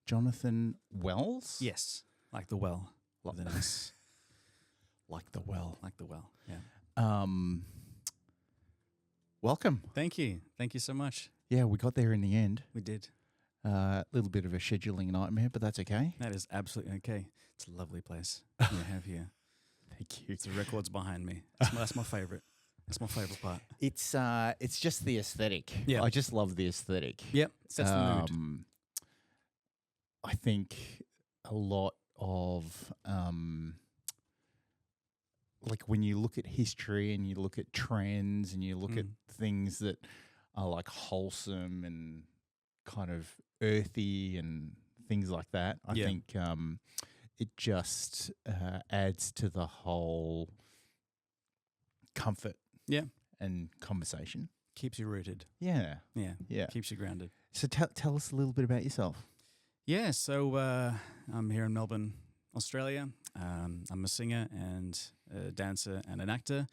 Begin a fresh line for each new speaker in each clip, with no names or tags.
Jonathan Wells?
Yes, like the well.
Like
The nice,
like the well.
like the well. Yeah.
Welcome.
Thank you. Thank you so much.
Yeah, we got there in the end.
We did.
A little bit of a scheduling nightmare, but that's okay.
That is absolutely okay. It's a lovely place you have here.
Thank you.
It's the records behind me. That's my favorite. That's my favorite part.
It's just the aesthetic.
Yeah.
I just love the aesthetic.
Yep. Sets the mood.
I think a lot of like when you look at history and you look at trends and you look at things that are like wholesome and kind of earthy and things like that, I think it just adds to the whole comfort and conversation.
Keeps you rooted.
Yeah.
Yeah. Keeps you grounded.
So tell us a little bit about yourself.
Yeah. So I'm here in Melbourne, Australia. I'm a singer and a dancer and an actor,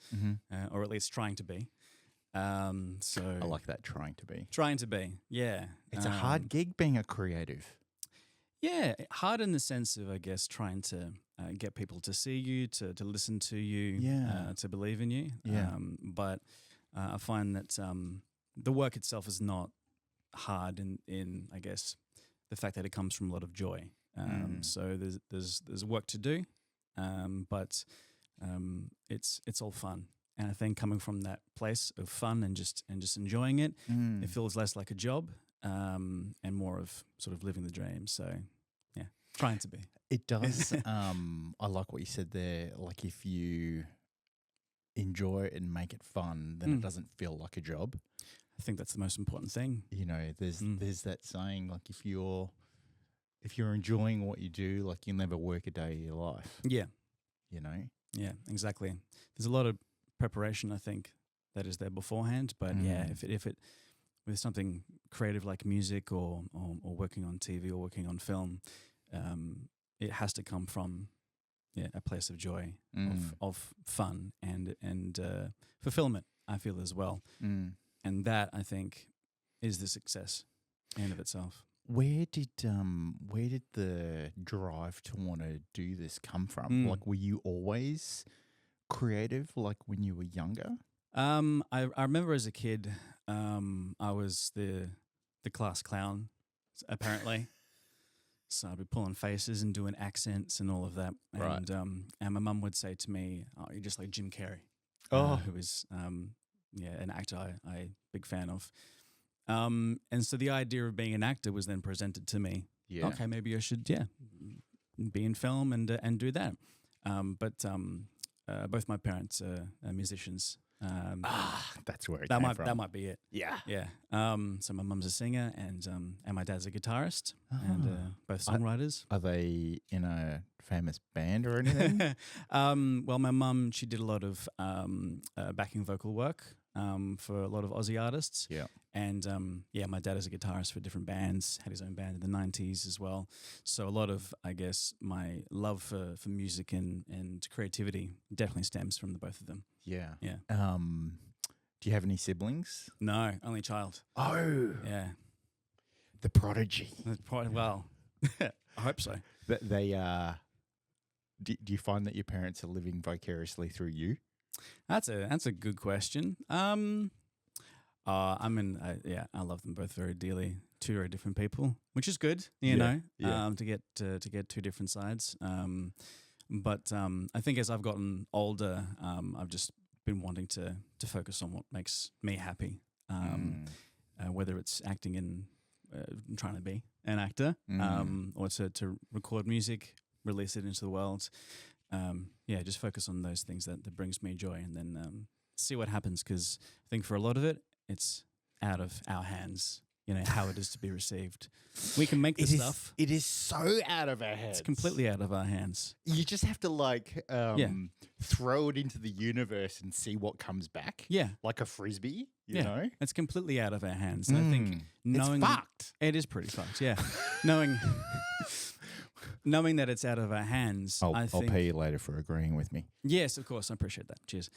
or at least trying to be. So
I like that, trying to be.
Trying to be, yeah.
It's a hard gig being a creative.
Yeah, hard in the sense of, I guess, trying to get people to see you, to listen to you, to believe in you.
Yeah.
But I find that the work itself is not hard in I guess, the fact that it comes from a lot of joy. So there's work to do, but it's all fun. And I think coming from that place of fun and just enjoying it, it feels less like a job and more of sort of living the dream. So, yeah, trying to be.
It does. I like what you said there. Like if you enjoy it and make it fun, then it doesn't feel like a job.
I think that's the most important thing.
You know, there's that saying, like if you're enjoying what you do, like you'll never work a day of your life.
Yeah.
You know?
Yeah, exactly. There's a lot of preparation, I think, that is there beforehand. But yeah, if it with something creative like music or working on TV or working on film, it has to come from a place of joy, of fun and fulfillment, I feel, as well. And that, I think, is the success in and of itself.
Where did the drive to want to do this come from? Like, were you always creative, like when you were younger?
I remember as a kid, I was the class clown, apparently. So I'd be pulling faces and doing accents and all of that.
Right.
And my mum would say to me, "Oh, you're just like Jim Carrey," who is an actor I big fan of. And so the idea of being an actor was then presented to me. Yeah. Okay, maybe I should be in film and do that. But both my parents are musicians.
That's where it
that
came
might
from.
That might be it.
Yeah.
Yeah. So my mum's a singer and my dad's a guitarist and both songwriters.
Are they in a famous band or anything?
Well, my mum, she did a lot of backing vocal work for a lot of Aussie artists.
Yeah.
And my dad is a guitarist for different bands, had his own band in the 90s as well. So a lot of, I guess, my love for music and creativity definitely stems from the both of them.
Yeah.
Yeah.
Do you have any siblings?
No, only child.
Oh.
Yeah.
The prodigy.
Well, I hope so.
They do you find that your parents are living vicariously through you?
That's a good question. I love them both very dearly. Two very different people, which is good, you know, to get two different sides. But I think as I've gotten older, I've just been wanting to focus on what makes me happy, whether it's acting and trying to be an actor, or to record music, release it into the world. Just focus on those things that brings me joy, and then see what happens. Because I think for a lot of it, it's out of our hands. You know how it is to be received. We can make the stuff.
It is so out of our hands.
It's completely out of our hands.
You just have to throw it into the universe and see what comes back.
Yeah,
like a frisbee. You know,
it's completely out of our hands. And I think knowing
it's fucked.
It is pretty fucked. Yeah, knowing that it's out of our hands.
I'll pay you later for agreeing with me.
Yes, of course. I appreciate that. Cheers.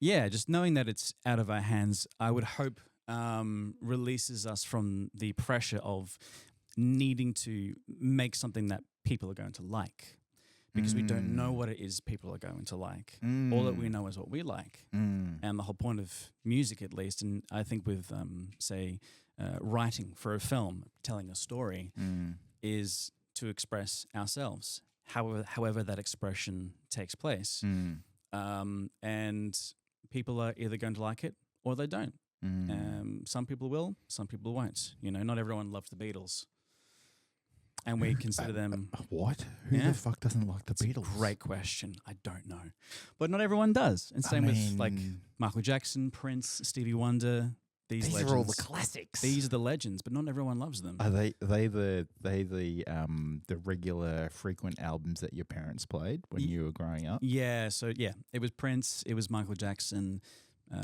Just knowing that it's out of our hands, I would hope releases us from the pressure of needing to make something that people are going to like, because we don't know what it is people are going to like. All that we know is what we like. And the whole point of music, at least, and I think with, say, writing for a film, telling a story, is to express ourselves, however that expression takes place. And people are either going to like it or they don't. Some people will, some people won't. You know, not everyone loves the Beatles. And we consider them...
What? Who the fuck doesn't like the Beatles?
Great question. I don't know. But not everyone does. And same with like Michael Jackson, Prince, Stevie Wonder. These legends.
Are all the classics.
These are the legends, but not everyone loves them.
Are they the regular frequent albums that your parents played when you were growing up?
Yeah. So yeah, it was Prince. It was Michael Jackson.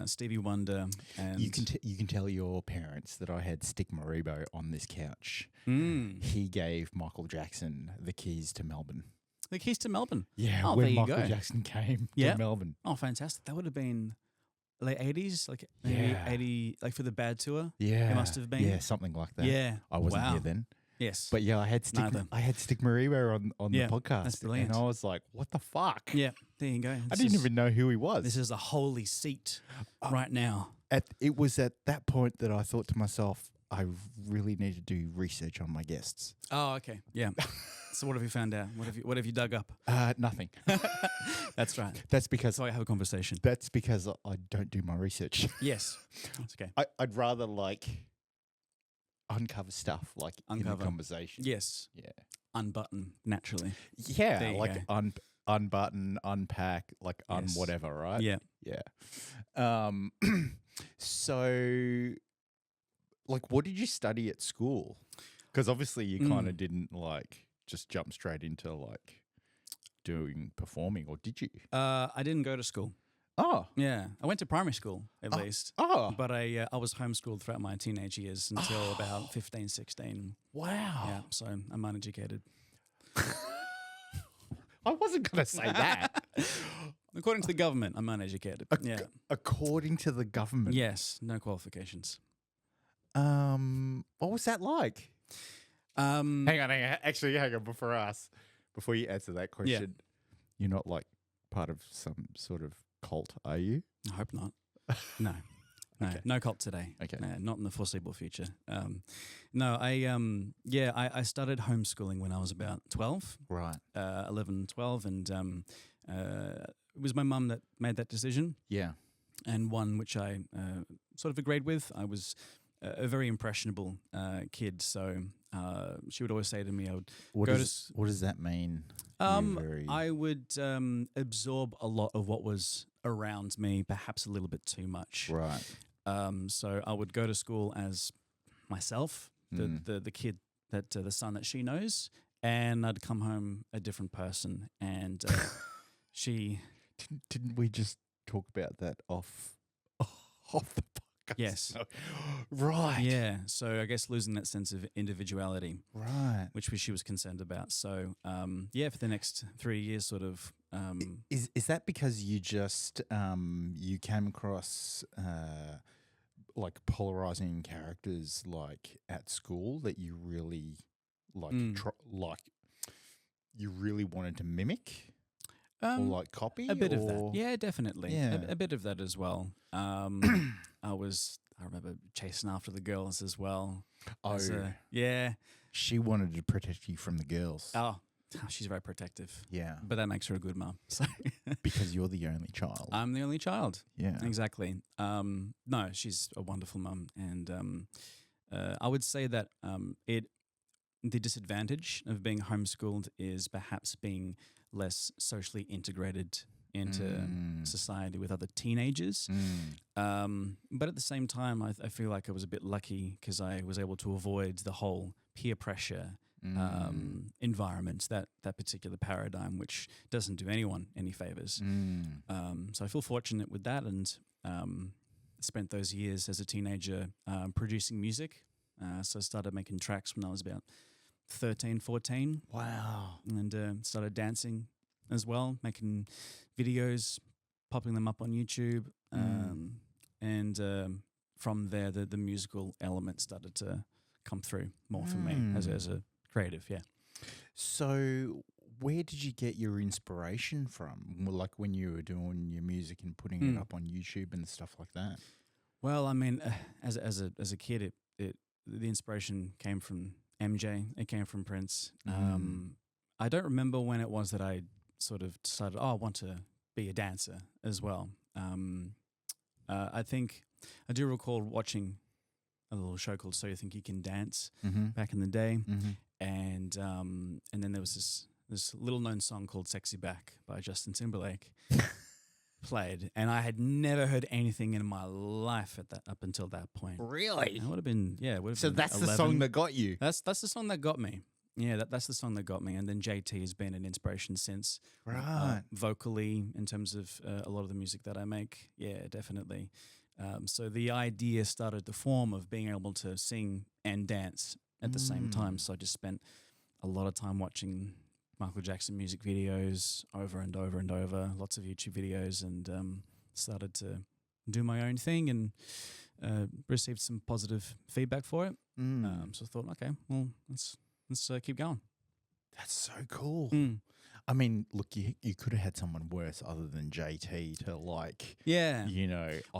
Stevie Wonder, and
you can tell your parents that I had Stick Maribo on this couch. He gave Michael Jackson the keys to Melbourne.
The keys to Melbourne.
Yeah, when Michael Jackson came to Melbourne.
Oh, fantastic! That would have been late 80s, like maybe 80, like for the Bad Tour.
Yeah,
it must have been.
Something like that.
Yeah,
I wasn't here then.
Yes,
but yeah, I had Stick Maribo on the podcast.
That's brilliant.
And I was like, "What the fuck?"
Yeah, there you go.
I didn't even know who he was.
This is a holy seat right now.
It was at that point that I thought to myself, I really need to do research on my guests.
Oh, okay, yeah. So what have you found out? What have you dug up?
Nothing.
That's right.
That's because
so I have a conversation.
That's because I don't do my research.
Yes, that's okay.
I'd rather uncover stuff in the conversation.
Yes.
Yeah.
Unbutton naturally.
Yeah, unbutton, unpack, whatever, right?
Yeah.
Yeah. So, what did you study at school? Because obviously you kind of didn't just jump straight into doing performing, or did you?
I didn't go to school.
Oh.
Yeah. I went to primary school, at least.
Oh.
But I was homeschooled throughout my teenage years until about 15, 16.
Wow.
Yeah, so I'm uneducated.
I wasn't going to say that.
According to the government, I'm uneducated.
According to the government?
Yes, no qualifications.
What was that like? Hang on. Actually, hang on. Before you answer that question, you're not part of some sort of cult, are you?
I hope not. No. Okay. No cult today.
Okay.
Not in the foreseeable future. I started homeschooling when I was about 12.
Right.
11, 12. And it was my mum that made that decision.
Yeah.
And one which I sort of agreed with. I was a very impressionable kid. So she would always say to me,
what does that mean?
I would absorb a lot of what was around me, perhaps a little bit too much.
Right.
So I would go to school as myself, the kid the son that she knows, and I'd come home a different person. And she
didn't we just talk about that off the podcast?
Yes.
No. Right.
Yeah. So I guess losing that sense of individuality.
Right.
Which she was concerned about. So for the next 3 years sort of.
Is that because you just you came across polarizing characters at school that you really you really wanted to mimic? Or copy?
A bit of that. Yeah, definitely.
Yeah.
A bit of that as well. I remember chasing after the girls as well.
Oh.
Yeah.
She wanted to protect you from the girls.
Oh, she's very protective.
Yeah.
But that makes her a good mum. So
because you're the only child.
I'm the only child.
Yeah.
Exactly. No, she's a wonderful mum. And I would say that the disadvantage of being homeschooled is perhaps being less socially integrated into society with other teenagers. But at the same time, I feel like I was a bit lucky because I was able to avoid the whole peer pressure environment, that particular paradigm, which doesn't do anyone any favors. So I feel fortunate with that, and spent those years as a teenager producing music. So I started making tracks when I was about 13, 14.
Wow.
And started dancing as well, making videos, popping them up on YouTube. And from there, the musical element started to come through more for me as a creative. Yeah.
So, where did you get your inspiration from? Well, like when you were doing your music and putting it up on YouTube and stuff like that.
Well, I mean, as a kid, the inspiration came from MJ. It came from Prince. I don't remember when it was that I sort of decided, I want to be a dancer as well. I think I do recall watching a little show called So You Think You Can Dance back in the day, and then there was this little known song called "Sexy Back" by Justin Timberlake played, and I had never heard anything in my life up until that point.
Really?
It would have been
So that's the song that got you.
That's the song that got me. Yeah, that's the song that got me. And then JT has been an inspiration since,
Right.
vocally, in terms of a lot of the music that I make. Yeah, definitely. So the idea started to form of being able to sing and dance at the same time. So I just spent a lot of time watching Michael Jackson music videos over and over and over, lots of YouTube videos, and started to do my own thing and received some positive feedback for it. So I thought, okay, well, let's keep going.
That's so cool. I mean, look, you could have had someone worse other than JT to
Well,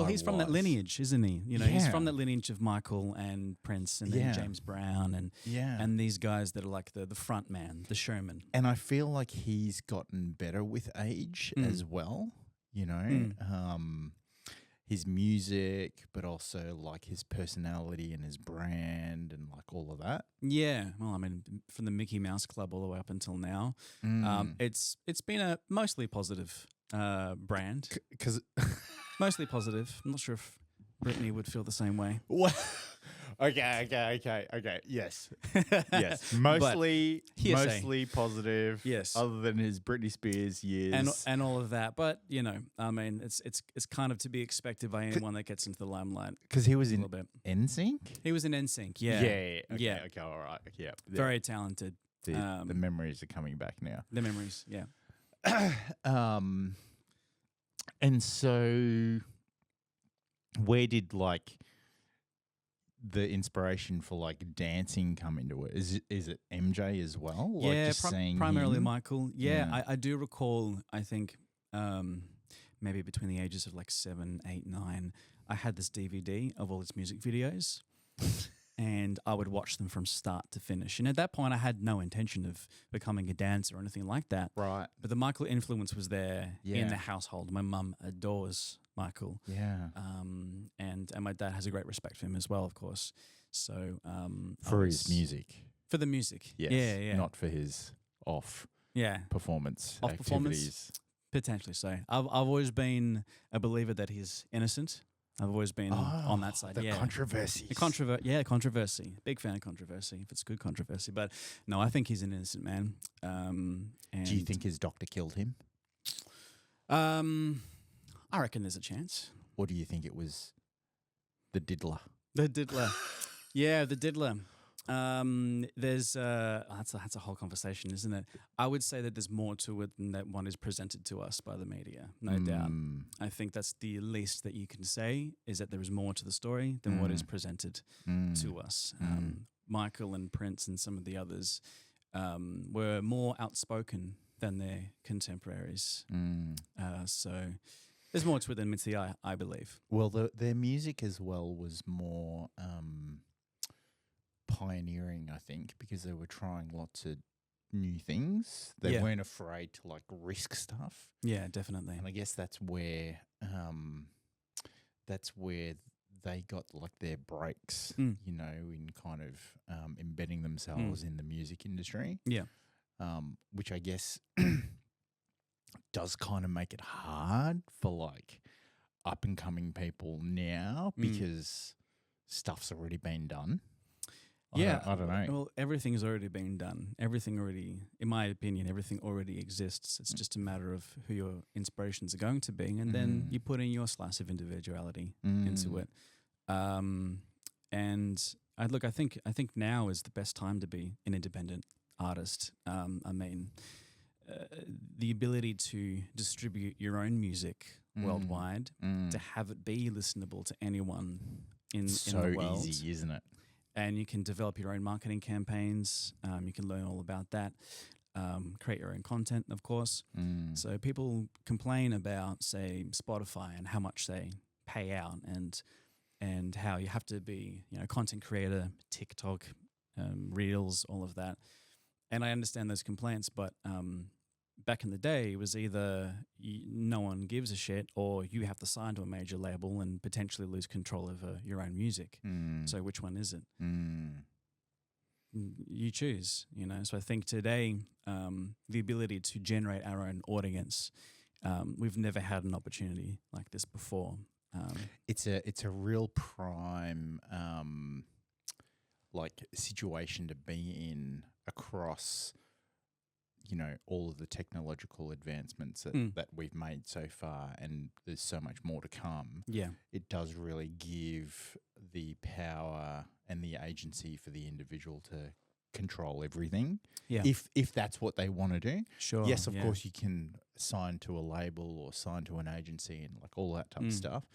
he's from that lineage, isn't he? He's from that lineage of Michael and Prince and then James Brown and these guys that are like the front man, the showman.
And I feel like he's gotten better with age as well, his music, but also like his personality and his brand and like all of that.
Yeah, well, I mean, from the Mickey Mouse Club all the way up until now, it's been a mostly positive brand.
Because
mostly positive. I'm not sure if Brittany would feel the same way.
What? Okay. Yes. Mostly positive.
Yes.
Other than his Britney Spears years
and all of that, but I mean, it's kind of to be expected by anyone that gets into the limelight.
Because he was in NSYNC.
He was in NSYNC. Yeah.
Okay. All right. Yeah.
Very talented.
The memories are coming back now.
The memories. Yeah.
And so, where did like the inspiration for like dancing come into it? Is it MJ as well? Like just
primarily Michael. Yeah, I do recall. I think maybe between the ages of like 7, 8, 9, I had this DVD of all his music videos, and I would watch them from start to finish. And at that point, I had no intention of becoming a dancer or anything like that.
Right.
But the Michael influence was there in the household. My mum adores Michael.
Yeah.
And my dad has a great respect for him as well, of course. So
for his music.
For the music.
Yes.
Yeah.
Not for his performance activities.
Performance? Potentially so. I've always been a believer that he's innocent. I've always been on that side.
The controversy.
Controversy. Big fan of controversy, if it's good controversy. But no, I think he's an innocent man. And
do you think his doctor killed him?
I reckon there's a chance.
Or do you think it was the diddler?
The diddler. Yeah, the diddler. There's that's a whole conversation, isn't it? I would say that there's more to it than that one is presented to us by the media, no doubt. I think that's the least that you can say, is that there is more to the story than what is presented to us. Michael and Prince and some of the others were more outspoken than their contemporaries. So there's more to it than meets the eye, I believe.
Well, their music as well was more pioneering, I think, because they were trying lots of new things. They weren't afraid to like risk stuff.
Yeah, definitely.
And I guess that's where they got like their breaks, in kind of embedding themselves in the music industry.
Yeah.
Which I guess does kind of make it hard for like up and coming people now because stuff's already been done. I don't know.
Well, everything's already been done. Everything already, in my opinion, everything already exists. It's just a matter of who your inspirations are going to be, and then you put in your slice of individuality into it. And I think now is the best time to be an independent artist. I mean, the ability to distribute your own music worldwide, to have it be listenable to anyone in the world.
So easy, isn't it?
and you can develop your own marketing campaigns. You can learn all about that. Create your own content, of course. So people complain about, say, Spotify and how much they pay out, and how you have to be, content creator, TikTok, Reels, all of that. And I understand those complaints, but back in the day, it was either no one gives a shit, or you have to sign to a major label and potentially lose control over your own music. So which one is it? You choose, So I think today, the ability to generate our own audience, we've never had an opportunity like this before.
It's a real prime situation to be in across, all of the technological advancements that we've made so far, and there's so much more to come.
Yeah,
it does really give the power and the agency for the individual to control everything.
Yeah,
if that's what they want to do.
Sure.
Yes, of course you can sign to a label or sign to an agency and like all that type of stuff.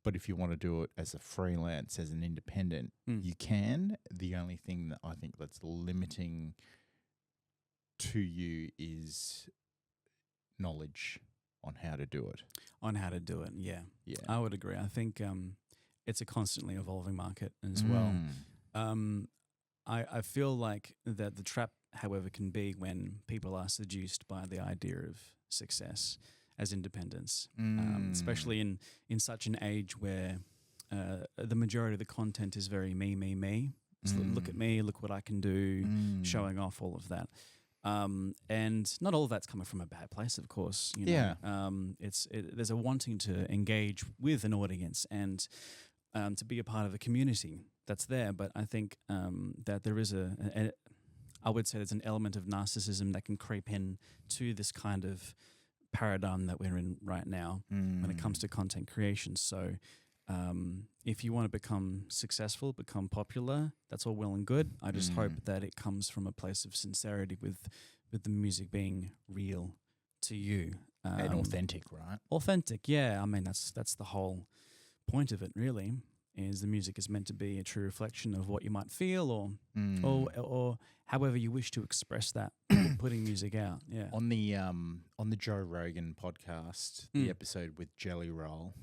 But if you want to do it as a freelance, as an independent, you can. The only thing that I think that's limiting to you is knowledge on how to do it.
Yeah.
Yeah.
I would agree. I think it's a constantly evolving market as well. I feel like that the trap, however, can be when people are seduced by the idea of success as independence, especially in such an age where the majority of the content is very me. So look at me, look what I can do, showing off all of that. And not all of that's coming from a bad place, of course. There's a wanting to engage with an audience and to be a part of a community that's there. But I think that there is I would say there's an element of narcissism that can creep in to this kind of paradigm that we're in right now when it comes to content creation. So if you want to become successful, become popular, that's all well and good. I just hope that it comes from a place of sincerity with the music being real to you.
And authentic, right?
Authentic, yeah. I mean, that's the whole point of it, really, is the music is meant to be a true reflection of what you might feel or however you wish to express that, putting music out. Yeah.
On the Joe Rogan podcast, the episode with Jelly Roll,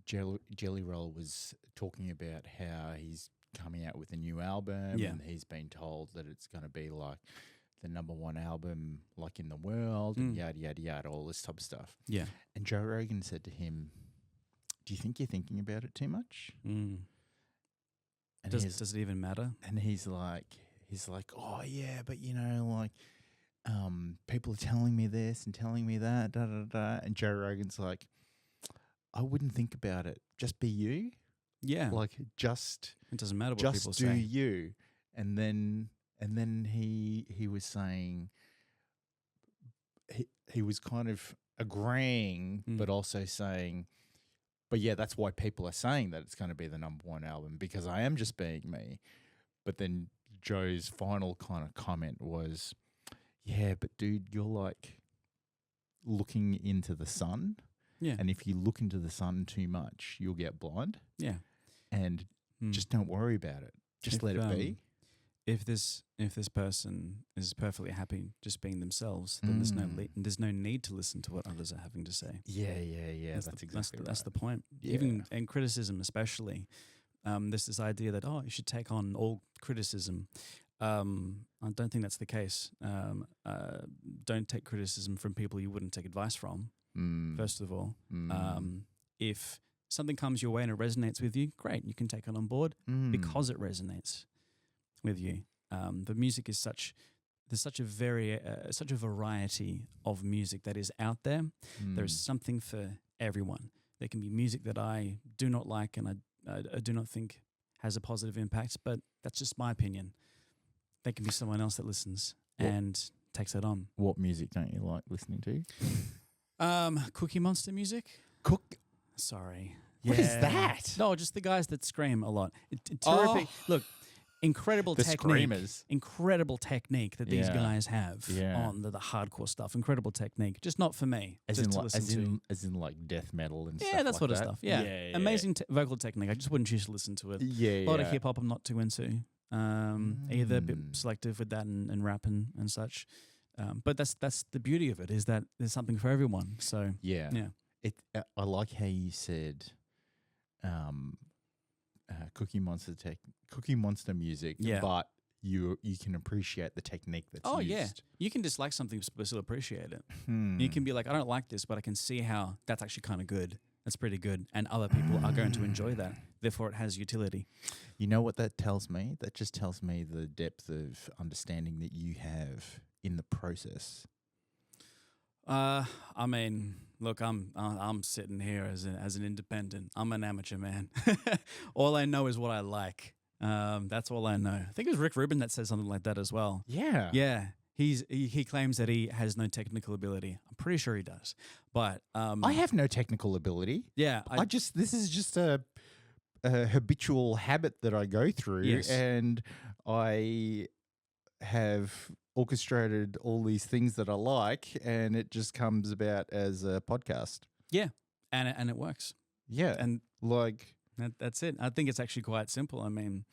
Jelly Roll was talking about how he's coming out with a new album and he's been told that it's going to be like the #1 album like in the world and yada, yada, yada, all this type of stuff.
Yeah.
And Joe Rogan said to him, "Do you think you're thinking about it too much?" And
does it even matter?
And he's like, "Oh yeah, but people are telling me this and telling me that, da da da." And Joe Rogan's like, "I wouldn't think about it. Just be you."
Yeah.
Like it
doesn't matter what people say.
Just do you. And then he was saying he was kind of agreeing but also saying, but yeah, that's why people are saying that it's going to be the #1 album, because I am just being me. But then Joe's final kind of comment was, "Yeah, but dude, you're like looking into the sun.
Yeah.
And if you look into the sun too much, you'll get blind.
Yeah.
And just don't worry about it. Just let it be."
If this person is perfectly happy just being themselves, then there's no need to listen to what others are having to say.
Yeah. That's exactly right.
That's the point.
Yeah.
Even in criticism, especially, there's this idea that you should take on all criticism. I don't think that's the case. Don't take criticism from people you wouldn't take advice from. First of all, if something comes your way and it resonates with you, great, you can take it on board because it resonates with you. The music is there's such a variety of music that is out there. There is something for everyone. There can be music that I do not like and I do not think has a positive impact, but that's just my opinion. There can be someone else that listens and takes that on.
What music don't you like listening to?
Cookie Monster music. Sorry.
What is that?
No, just the guys that scream a lot. Look, incredible
The
technique.
screamers.
Incredible technique that these
Yeah.
guys have
Yeah.
on the hardcore stuff. Incredible technique. Just not for me.
As
just
in,
to
like,
listen to.
as in like death metal and
Yeah,
stuff
that
like
sort of
that.
stuff. Yeah. Amazing vocal technique. I just wouldn't choose to listen to it.
Yeah,
A lot of hip hop I'm not too into. Either a bit
Mm.
selective with that and rap and such. But that's the beauty of it, is that there's something for everyone. So
Yeah.
yeah.
I like how you said Cookie Monster music,
Yeah.
but you can appreciate the technique that's
Oh
used.
yeah, you can dislike something but still appreciate it.
Hmm.
You can be like, I don't like this, but I can see how that's actually kind of good. That's pretty good, and other people are going to enjoy that. Therefore, it has utility.
You know what that tells me? That just tells me the depth of understanding that you have in the process.
I mean, look, I'm sitting here as an independent. I'm an amateur man. All I know is what I like. That's all I know. I think it was Rick Rubin that said something like that as well.
Yeah.
Yeah. He claims that he has no technical ability. I'm pretty sure he does. But
I have no technical ability.
yeah,
This is just a habitual habit that I go through,
Yes.
and I have orchestrated all these things that I like, and it just comes about as a podcast.
and it works.
Yeah,
And
like
that's it. I think it's actually quite simple. I mean,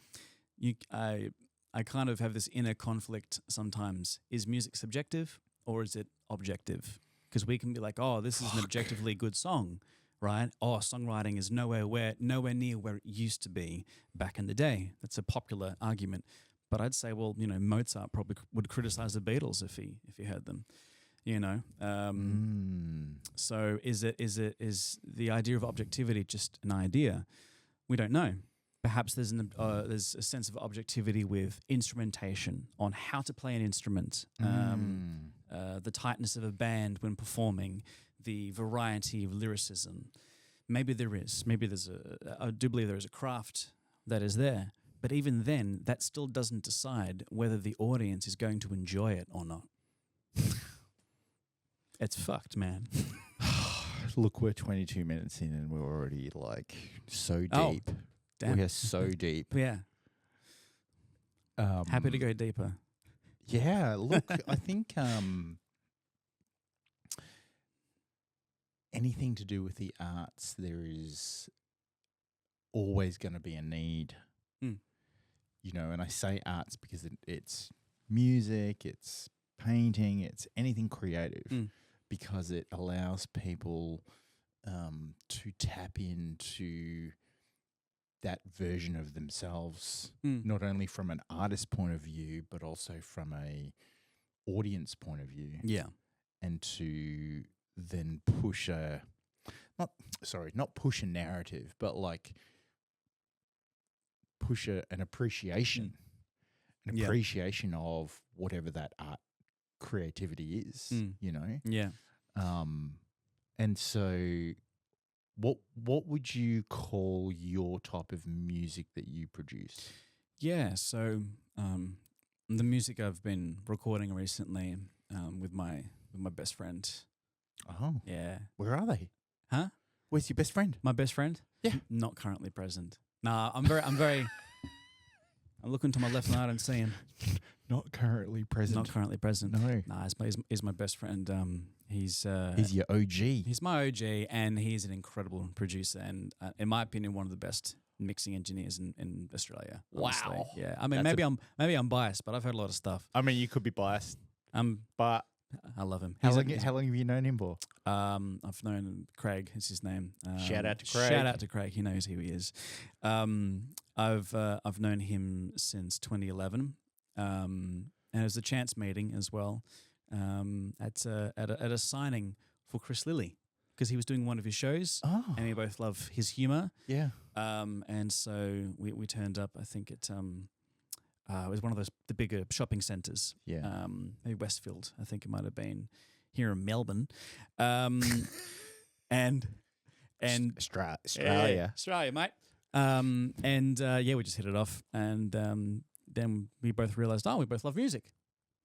I kind of have this inner conflict sometimes. Is music subjective or is it objective? Because we can be like, oh, this is an objectively good song, right? Oh, songwriting is nowhere near where it used to be back in the day. That's a popular argument. But I'd say, well, Mozart probably would criticize the Beatles if he heard them, So is the idea of objectivity just an idea? We don't know. Perhaps there's a sense of objectivity with instrumentation, on how to play an instrument, the tightness of a band when performing, the variety of lyricism. Maybe there is. Maybe I do believe there is a craft that is there. But even then, that still doesn't decide whether the audience is going to enjoy it or not. It's fucked, man.
Look, we're 22 minutes in and we're already like so
Oh,
deep.
damn.
We are so deep.
Yeah. Happy to go deeper.
Yeah, look, I think anything to do with the arts, there is always going to be a need.
Mm.
And I say arts because it's music, it's painting, it's anything creative, because it allows people to tap into that version of themselves, not only from an artist point of view, but also from a audience point of view.
Yeah.
And to then push not push a narrative, but like push an appreciation, appreciation of whatever that art creativity is,
Yeah.
And so what would you call your type of music that you produce?
Yeah, so the music I've been recording recently with my best friend.
Oh.
Yeah.
Where are they?
Huh?
Where's your best friend?
My best friend?
Yeah.
Not currently present. Nah, I'm looking to my left and I don't see him.
Not currently present.
Not currently present.
No.
Nah, he's my best friend. He's
your OG.
He's my OG, and he's an incredible producer, and in my opinion, one of the best mixing engineers in Australia. Honestly.
Wow.
Yeah. I mean, maybe I'm biased, but I've heard a lot of stuff.
I mean, you could be biased, but
I love him.
How long have you known him for?
I've known Craig. Is his name.
Shout out to Craig.
Shout out to Craig. He knows who he is. I've known him since 2011, and it was a chance meeting as well. At a signing for Chris Lilly, because he was doing one of his shows, and we both love his humor.
Yeah.
And so we turned up. I think it was one of the bigger shopping centres.
Yeah.
Maybe Westfield. I think it might have been here in Melbourne. And
Australia,
mate. We just hit it off, and then we both realised, we both love music.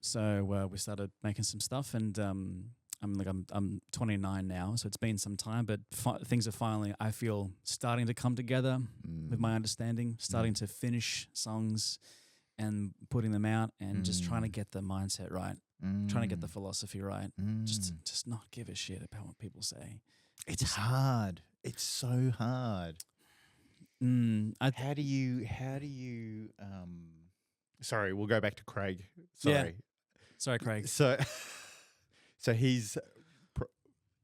So we started making some stuff, and I'm 29 now, so it's been some time, but things are finally, I feel, starting to come together with my understanding, starting to finish songs, and putting them out and just trying to get the mindset right, trying to get the philosophy right, just not give a shit about what people say.
It's hard. It's so hard. How do you sorry, we'll go back to Craig.
Sorry, Craig.
So he's,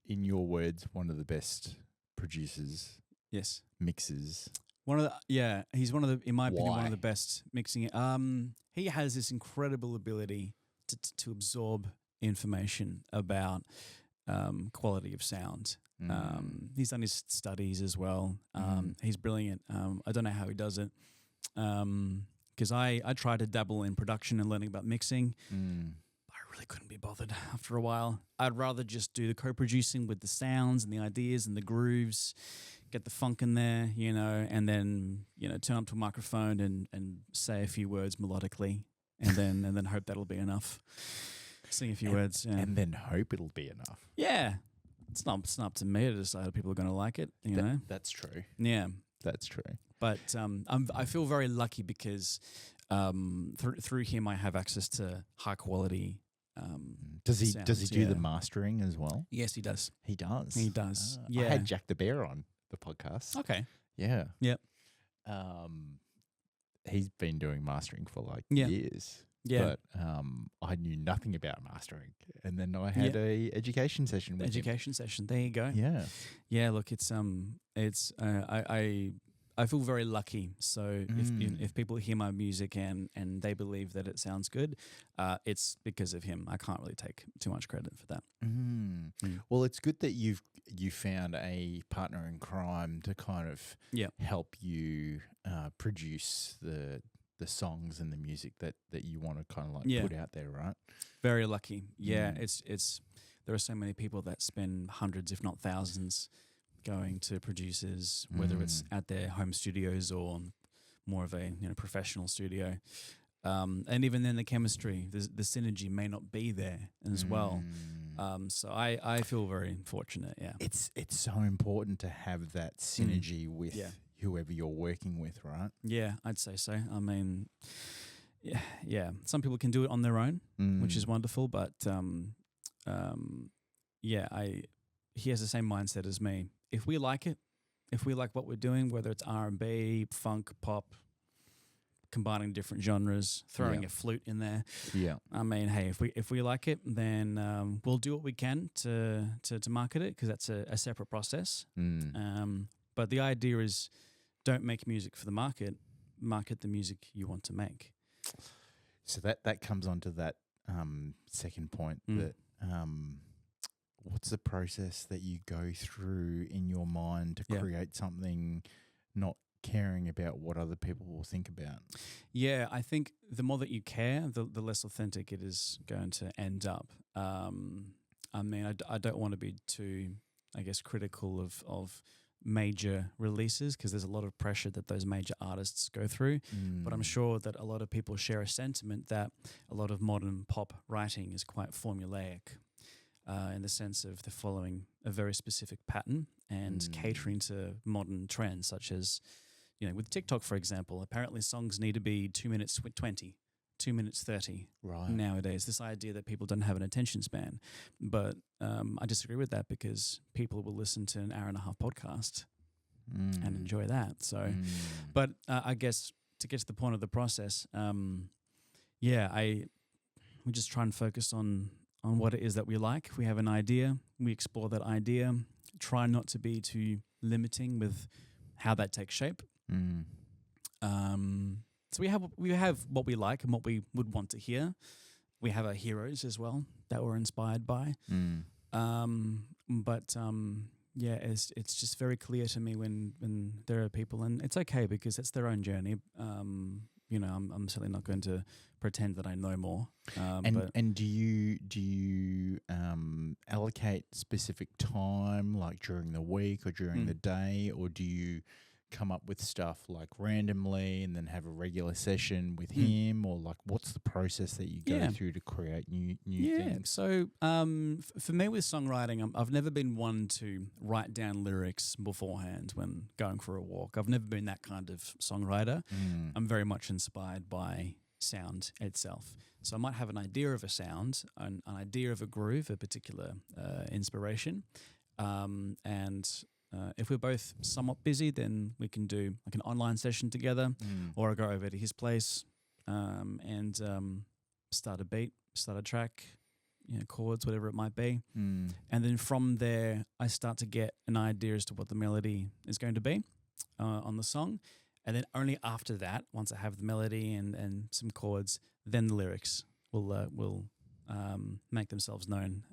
in your words, one of the best producers.
Yes.
Mixers.
He's in my opinion, one of the best mixing. He has this incredible ability to absorb information about quality of sound. He's done his studies as well. He's brilliant. I don't know how he does it. Because I tried to dabble in production and learning about mixing. I really couldn't be bothered after a while. I'd rather just do the co-producing with the sounds and the ideas and the grooves, get the funk in there, and then, turn up to a microphone and say a few words melodically and then hope that'll be enough. Sing a few words. Yeah.
And then hope it'll be enough.
Yeah. It's not up to me to decide if people are going to like it, you know?
That's true.
Yeah.
That's true.
But I feel very lucky because through him I have access to high quality
Does he
sounds,
do the mastering as well?
Yes, he does.
He does.
He does.
I had Jack the Bear on the podcast.
Okay.
Yeah.
Yep.
He's been doing mastering for years.
Yeah.
But I knew nothing about mastering, and then I had a education session with him.
Session. There you go.
Yeah.
Yeah. Look, I feel very lucky. So if people hear my music and they believe that it sounds good, it's because of him. I can't really take too much credit for that.
Well, it's good that you found a partner in crime to kind of help you produce the songs and the music that you want to kind of put out there, right?
Very lucky. Yeah, it's there are so many people that spend hundreds, if not thousands, going to producers, whether it's at their home studios or more of a professional studio. And even then the chemistry, the synergy may not be there as well. So I feel very fortunate, yeah.
It's so important to have that synergy with whoever you're working with, right?
Yeah, I'd say so. I mean, yeah. Some people can do it on their own, which is wonderful, but he has the same mindset as me. If we like it, if we like what we're doing, whether it's R&B, funk, pop, combining different genres, throwing a flute in there. Yeah. I mean, hey, if we like it, then we'll do what we can to market it, because that's a separate process. But the idea is, don't make music for the market the music you want to make.
So that comes onto that second point, that what's the process that you go through in your mind to create something, not caring about what other people will think about?
Yeah, I think the more that you care, the less authentic it is going to end up. I mean, I don't want to be too, I guess, critical of major releases, because there's a lot of pressure that those major artists go through. But I'm sure that a lot of people share a sentiment that a lot of modern pop writing is quite formulaic, in the sense of they're following a very specific pattern and catering to modern trends, such as, with TikTok, for example. Apparently songs need to be 2 minutes 20, 2 minutes 30 nowadays. This idea that people don't have an attention span. But I disagree with that, because people will listen to an hour and a half podcast and enjoy that. So, but I guess to get to the point of the process, we just try and focus on what it is that we like. If we have an idea, we explore that idea. Try not to be too limiting with how that takes shape. So we have what we like and what we would want to hear. We have our heroes as well that we're inspired by. It's just very clear to me when there are people, and it's okay because it's their own journey. I'm certainly not going to pretend that I know more.
And do you allocate specific time, like during the week or during the day, or do you come up with stuff like randomly and then have a regular session with him, or like what's the process that you go through to create new things?
So for me with songwriting, I've never been one to write down lyrics beforehand when going for a walk. I've never been that kind of songwriter. I'm very much inspired by sound itself. So I might have an idea of a sound, an idea of a groove, a particular inspiration, and if we're both somewhat busy, then we can do like an online session together, or I go over to his place and start a beat, start a track, chords, whatever it might be. And then from there, I start to get an idea as to what the melody is going to be on the song. And then only after that, once I have the melody and some chords, then the lyrics will make themselves known.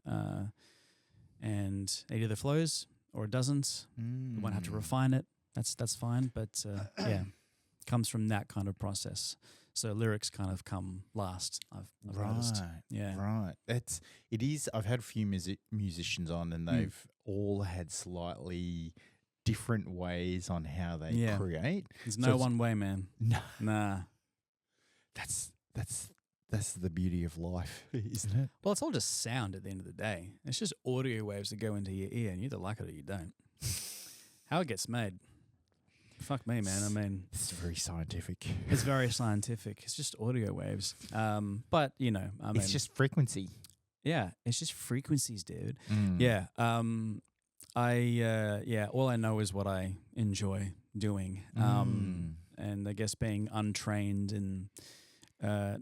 And it either flows or it doesn't. We won't have to refine it. That's fine. But comes from that kind of process. So lyrics kind of come last. I've noticed. Yeah,
right. It is. I've had a few musicians on, and they've all had slightly different ways on how they create.
There's no one way, man. Nah.
That's the beauty of life, isn't it?
Well, it's all just sound at the end of the day. It's just audio waves that go into your ear, and you either like it or you don't. How it gets made. Fuck me, man. I mean,
it's very scientific.
It's very scientific. It's just audio waves. But
it's just frequency.
Yeah, it's just frequencies, dude. Yeah. All I know is what I enjoy doing. And I guess being untrained and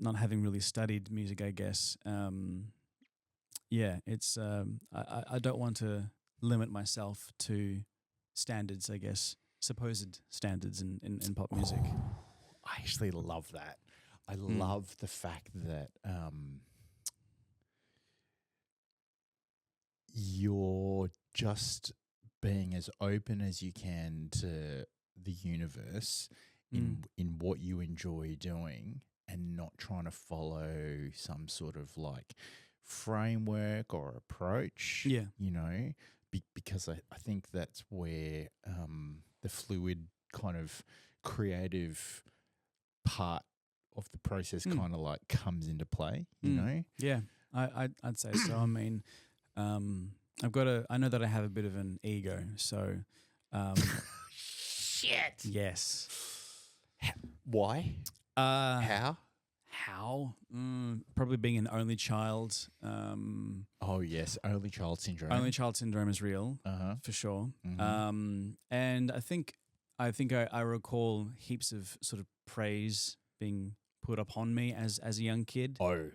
not having really studied music, I guess. It's I don't want to limit myself to standards, I guess. Supposed standards in pop music.
I actually love that. I love the fact that you're just being as open as you can to the universe in what you enjoy doing, and not trying to follow some sort of like framework or approach.
Yeah.
Because I think that's where the fluid kind of creative part of the process kind of like comes into play, you know?
Yeah, I'd say so. I mean, I know that I have a bit of an ego, so.
Shit.
Yes.
Why? How?
Probably being an only child.
Oh yes, only child syndrome.
Only child syndrome is real, for sure. And I think I recall heaps of sort of praise being put upon me as a young kid.
Oh,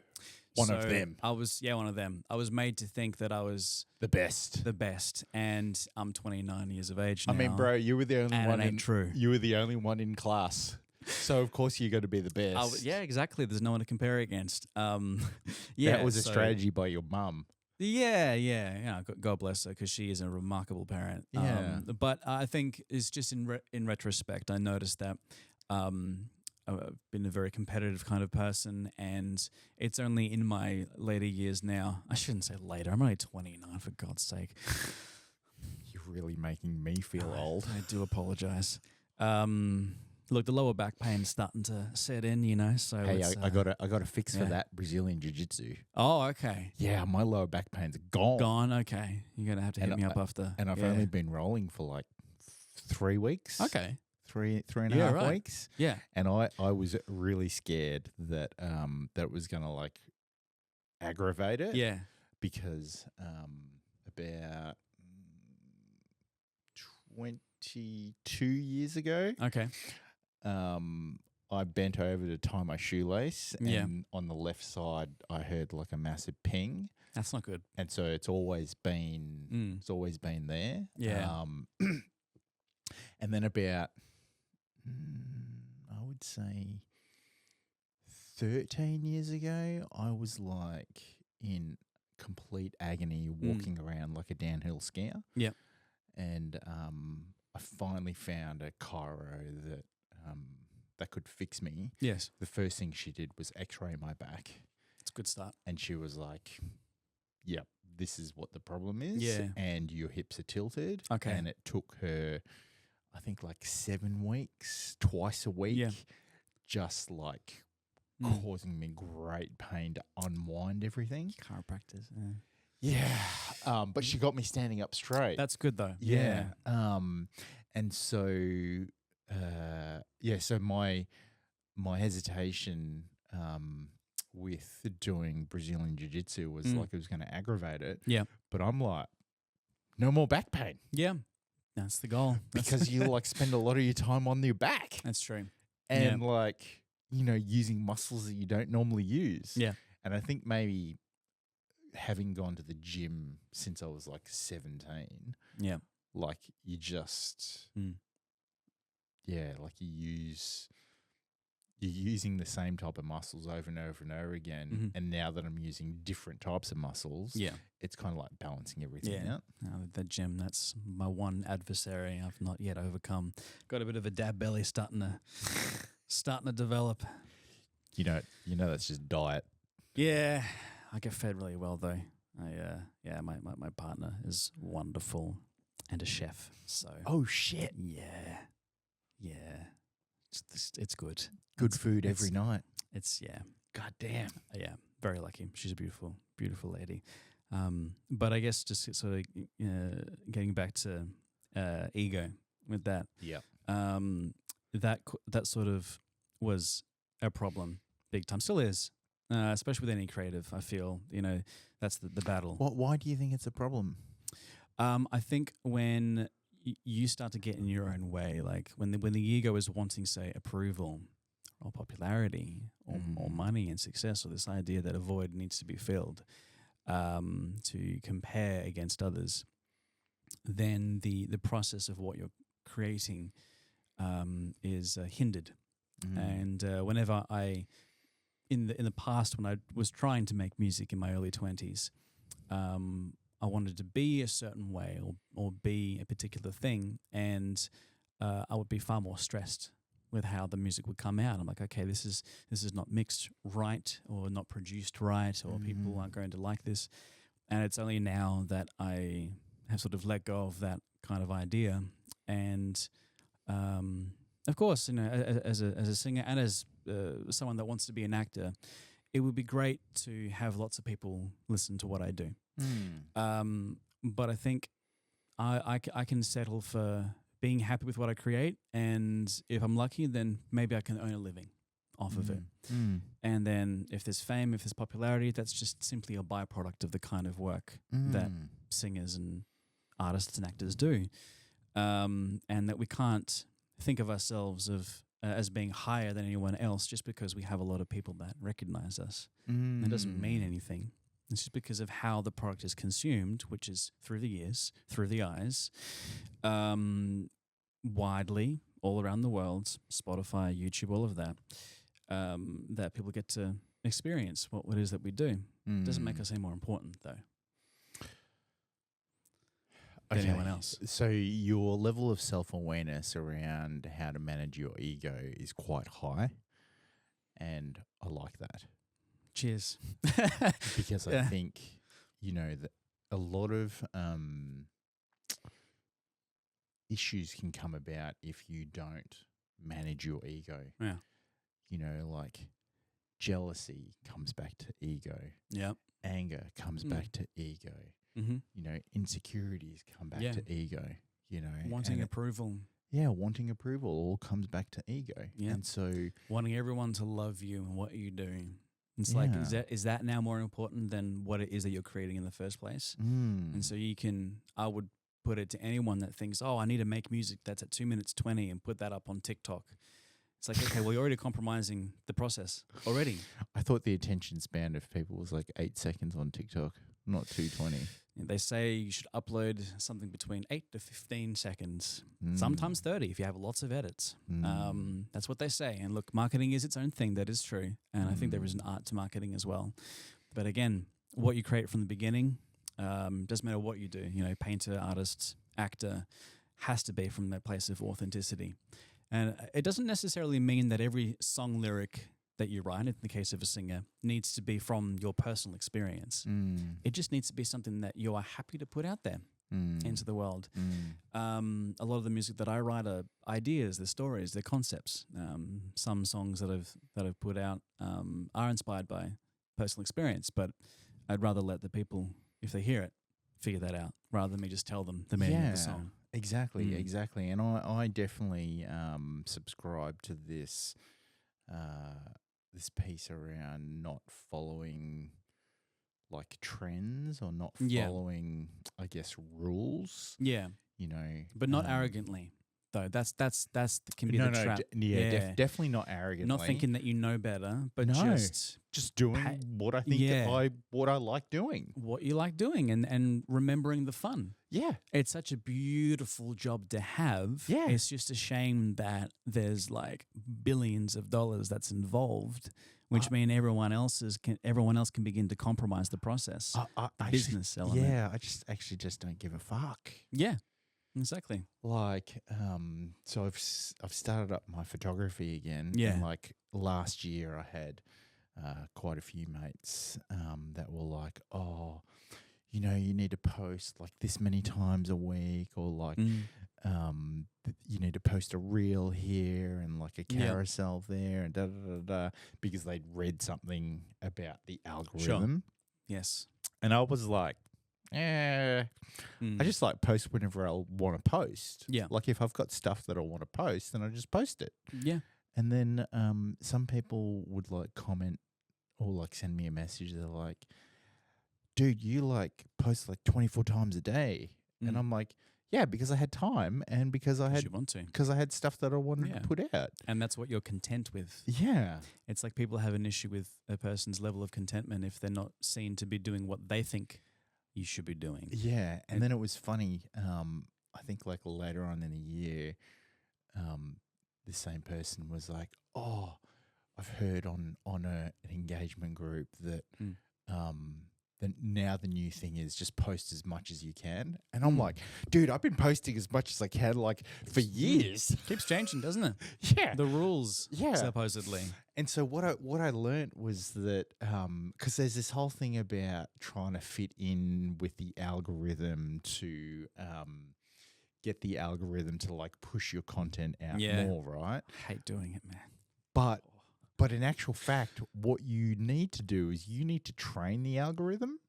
one of them.
I was one of them. I was made to think that I was
the best,
and I'm 29 years of age now.
I mean, bro, you were the only one.
It ain't true.
You were the only one in class. So of course you got to be the best.
Yeah, exactly. There's no one to compare it against.
That was a strategy by your mum.
Yeah. God bless her, because she is a remarkable parent.
Yeah.
But I think it's just in retrospect, I noticed that I've been a very competitive kind of person, and it's only in my later years now. I shouldn't say later. I'm only 29, for God's sake.
You're really making me feel old.
I do apologize. Look, the lower back pain's starting to set in, so
hey, I got a fix for that Brazilian jiu-jitsu.
Oh, okay.
Yeah, my lower back pain's gone.
Gone, okay. You're going to have to hit me up after.
And I've only been rolling for like 3 weeks.
Okay.
Three and a half weeks.
Yeah.
And I was really scared that that was going to like aggravate it.
Yeah.
Because about 22 years ago.
Okay.
I bent over to tie my shoelace, and on the left side, I heard like a massive ping.
That's not good.
And so it's always been there.
Yeah.
And then about, I would say 13 years ago, I was like in complete agony walking around like a downhill skier.
Yep.
And I finally found a chiro that could fix me.
Yes.
The first thing she did was x-ray my back.
It's a good start.
And she was like, yep, this is what the problem is.
Yeah.
And your hips are tilted.
Okay.
And it took her, I think, like 7 weeks, twice a week, just like causing me great pain to unwind everything.
Chiropractors.
Yeah. But she got me standing up straight.
That's good though.
Yeah. And so, so my hesitation with doing Brazilian Jiu-Jitsu was
Mm.
like it was going to aggravate it.
Yeah.
But I'm like, no more back pain.
Yeah. That's the goal.
Because you like spend a lot of your time on your back.
That's true.
And like, you know, using muscles that you don't normally use.
Yeah.
And I think maybe having gone to the gym since I was like 17,
Yeah.
like you just, like you're using the same type of muscles over and over and over again.
Mm-hmm.
And now that I'm using different types of muscles, it's kind of like balancing everything out.
The gym, that's my one adversary I've not yet overcome. Got a bit of a dab belly starting to develop.
You know, that's just diet.
Yeah, I get fed really well though. My partner is wonderful and a chef. So
Oh shit!
Yeah, it's good.
Good food every night.
It's
God damn.
Yeah, very lucky. She's a beautiful, beautiful lady. But I guess just sort of getting back to ego with that.
Yeah.
That sort of was a problem big time. Still is, especially with any creative. I feel that's the battle.
Why do you think it's a problem?
I think when you start to get in your own way, like when the ego is wanting, say, approval or popularity or money and success, or this idea that a void needs to be filled to compare against others, then the process of what you're creating is hindered. And whenever in the past, when I was trying to make music in my early 20s, I wanted to be a certain way or be a particular thing, and I would be far more stressed with how the music would come out. I'm like, okay, this is not mixed right or not produced right, or people aren't going to like this. And it's only now that I have sort of let go of that kind of idea. And of course, as a singer and as someone that wants to be an actor, it would be great to have lots of people listen to what I do. But I think I can settle for being happy with what I create, and if I'm lucky, then maybe I can earn a living off of it. And then if there's fame, if there's popularity, that's just simply a byproduct of the kind of work that singers and artists and actors do. And that we can't think of ourselves as being higher than anyone else just because we have a lot of people that recognize us. It doesn't mean anything. It's just because of how the product is consumed, which is through the ears, through the eyes, widely, all around the world, Spotify, YouTube, all of that, that people get to experience what it is that we do. It doesn't make us any more important, though, than anyone else.
So your level of self-awareness around how to manage your ego is quite high, and I like that.
Cheers.
Because I think, that a lot of issues can come about if you don't manage your ego.
Yeah.
Like jealousy comes back to ego.
Yep.
Anger comes back to ego. Insecurities come back to ego.
Wanting approval.
Yeah, wanting approval all comes back to ego.
Yeah.
And so
wanting everyone to love you and what you're doing. It's like, is that now more important than what it is that you're creating in the first place? And so I would put it to anyone that thinks, I need to make music that's at 2 minutes 20 and put that up on TikTok. It's like, okay, well, you're already compromising the process already.
I thought the attention span of people was like 8 seconds on TikTok, not 220.
They say you should upload something between 8 to 15 seconds, sometimes 30 if you have lots of edits. That's what they say. And look, marketing is its own thing. That is true. And I think there is an art to marketing as well. But again, what you create from the beginning, doesn't matter what you do, painter, artist, actor, has to be from that place of authenticity. And it doesn't necessarily mean that every song lyric that you write, in the case of a singer, needs to be from your personal experience. It just needs to be something that you are happy to put out there into the world. A lot of the music that I write are ideas, they're stories, they're concepts. Some songs that I've put out are inspired by personal experience, but I'd rather let the people, if they hear it, figure that out rather than me just tell them the meaning of the song.
Exactly. And I definitely subscribe to this this piece around not following like trends or not
Yeah.
following, I guess, rules.
Yeah.
You know,
But not arrogantly, though. That's can be
no,
the trap.
definitely not arrogantly.
Not thinking that you know better, but
No.
just
doing what I think
Yeah.
what I like doing.
what you like doing and remembering the fun.
Yeah,
It's such a beautiful job to have.
Yeah.
It's just a shame that there's like billions of dollars that's involved, which mean everyone else can begin to compromise the process. The business element.
Yeah, I just don't give a fuck.
Yeah. Exactly.
Like, so I've started up my photography again.
Yeah.
And like last year, I had quite a few mates that were like, "Oh, you know, you need to post like this many times a week, or like, you need to post a reel here and like a carousel there, and da da da da," because they'd read something about the algorithm.
Yes.
And I was like, I just like post whenever I want to post.
Yeah.
Like if I've got stuff that I want to post, then I just post it.
Yeah.
And then some people would like comment or like send me a message. They're like, "Dude, you like post like 24 times a day." And I'm like, "Yeah, because I had time and because I had
you want to.
because I had stuff that I wanted to put out."
And that's what you're content with.
Yeah.
It's like people have an issue with a person's level of contentment if they're not seen to be doing what they think you should be doing.
Yeah. And then it was funny. I think like later on in the year, the same person was like, "Oh, I've heard on an engagement group that now the new thing is just post as much as you can." And I'm like, "Dude, I've been posting as much as I can like for years."
Keeps changing, doesn't it?
Yeah.
The rules,
Yeah.
supposedly.
And so what I learned was that because there's this whole thing about trying to fit in with the algorithm to get the algorithm to like push your content out more, right?
I hate doing it, man.
But in actual fact, what you need to do is you need to train the algorithm.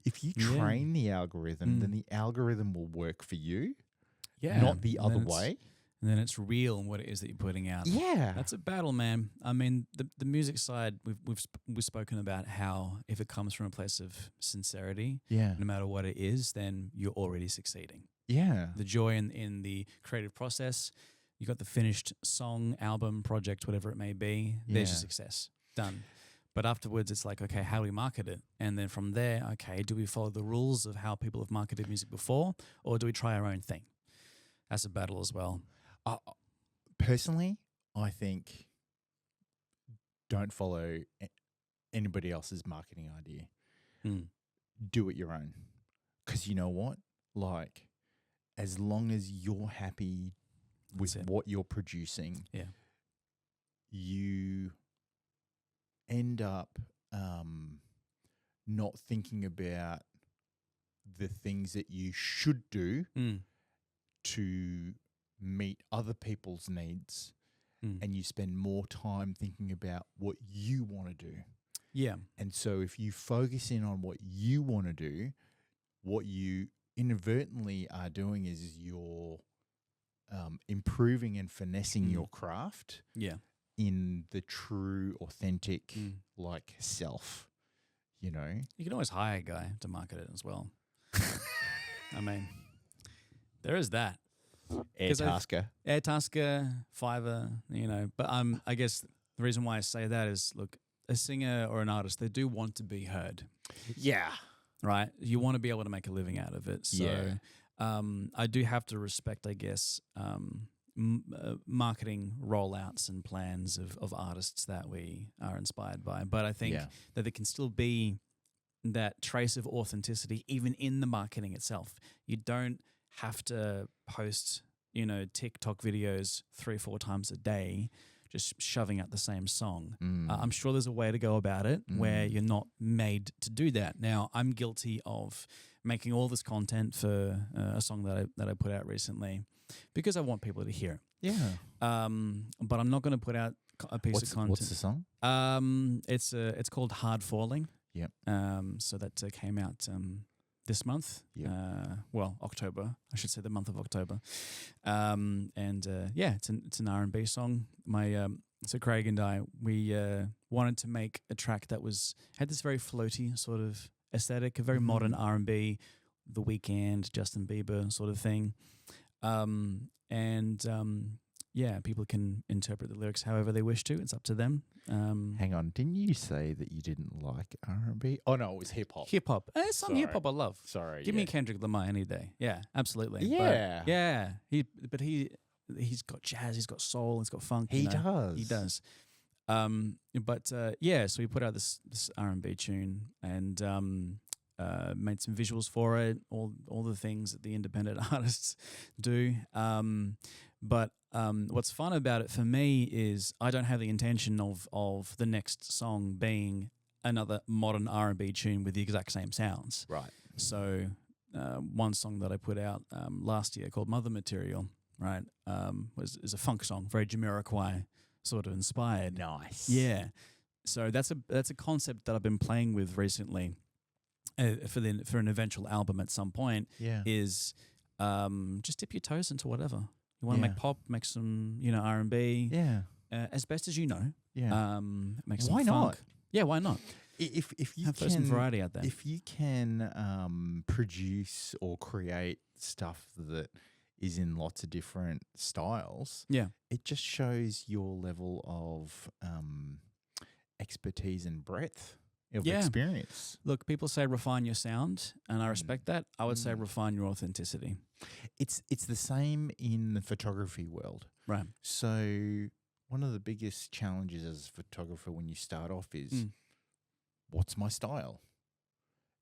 If you train the algorithm, then the algorithm will work for you, not the other way.
And then it's real in what it is that you're putting out.
Yeah.
That's a battle, man. I mean, the music side, we've spoken about how if it comes from a place of sincerity,
Yeah.
no matter what it is, then you're already succeeding.
Yeah.
The joy in the creative process, you got the finished song, album, project, whatever it may be, there's your success. Done. But afterwards, it's like, okay, how do we market it? And then from there, okay, do we follow the rules of how people have marketed music before, or do we try our own thing? That's a battle as well.
Personally, I think don't follow anybody else's marketing idea. Do it your own. Because you know what? Like, as long as you're happy with what you're producing, you end up not thinking about the things that you should do to meet other people's needs, and you spend more time thinking about what you want to do.
Yeah.
And so if you focus in on what you want to do, what you inadvertently are doing is you're improving and finessing your craft in the true, authentic, like self, you know?
You can always hire a guy to market it as well. I mean, there is that.
Airtasker,
Fiverr, you know. But I guess the reason why I say that is, look, a singer or an artist, they do want to be heard.
Yeah.
Right? You want to be able to make a living out of it. So I do have to respect, I guess, marketing rollouts and plans of artists that we are inspired by. But I think that there can still be that trace of authenticity even in the marketing itself. You don't have to post, you know, TikTok videos 3-4 times a day, just shoving out the same song. I'm sure there's a way to go about it where you're not made to do that. Now, I'm guilty of making all this content for a song that I put out recently because I want people to hear it.
Yeah.
But I'm not going to put out a piece of content.
What's the song?
It's called Hard Falling.
Yep.
So that came out this month.
Yep.
October. I should say the month of October. It's an R&B song. My so Craig and I, we wanted to make a track that had this very floaty sort of aesthetic, a very modern R&B, The Weeknd, Justin Bieber sort of thing. Yeah, people can interpret the lyrics however they wish to. It's up to them.
Hang on, didn't you say that you didn't like R&B? Oh no, it was hip hop.
Hip hop. Some hip hop I love.
Sorry,
Give me Kendrick Lamar any day. Yeah, absolutely.
Yeah,
but, yeah. He's got jazz. He's got soul. He's got funk.
He does.
He does. So we put out this R&B tune and made some visuals for it. All the things that the independent artists do. But what's fun about it for me is I don't have the intention of the next song being another modern R&B tune with the exact same sounds.
Right.
So one song that I put out last year called Mother Material, right, is a funk song, very Jamiroquai sort of inspired.
Nice.
Yeah. So that's a concept that I've been playing with recently for an eventual album at some point.
Yeah.
Is just dip your toes into whatever. You want to make pop, make some, R&B.
Yeah.
As best as you know.
Yeah.
Make some
why
funk.
not?
Yeah, why not?
If you
have
can,
some variety out there.
If you can produce or create stuff that is in lots of different styles, it just shows your level of expertise and breadth of experience.
Look, people say refine your sound, and I respect that. I would say refine your authenticity.
It's the same in the photography world.
Right.
So one of the biggest challenges as a photographer when you start off is what's my style?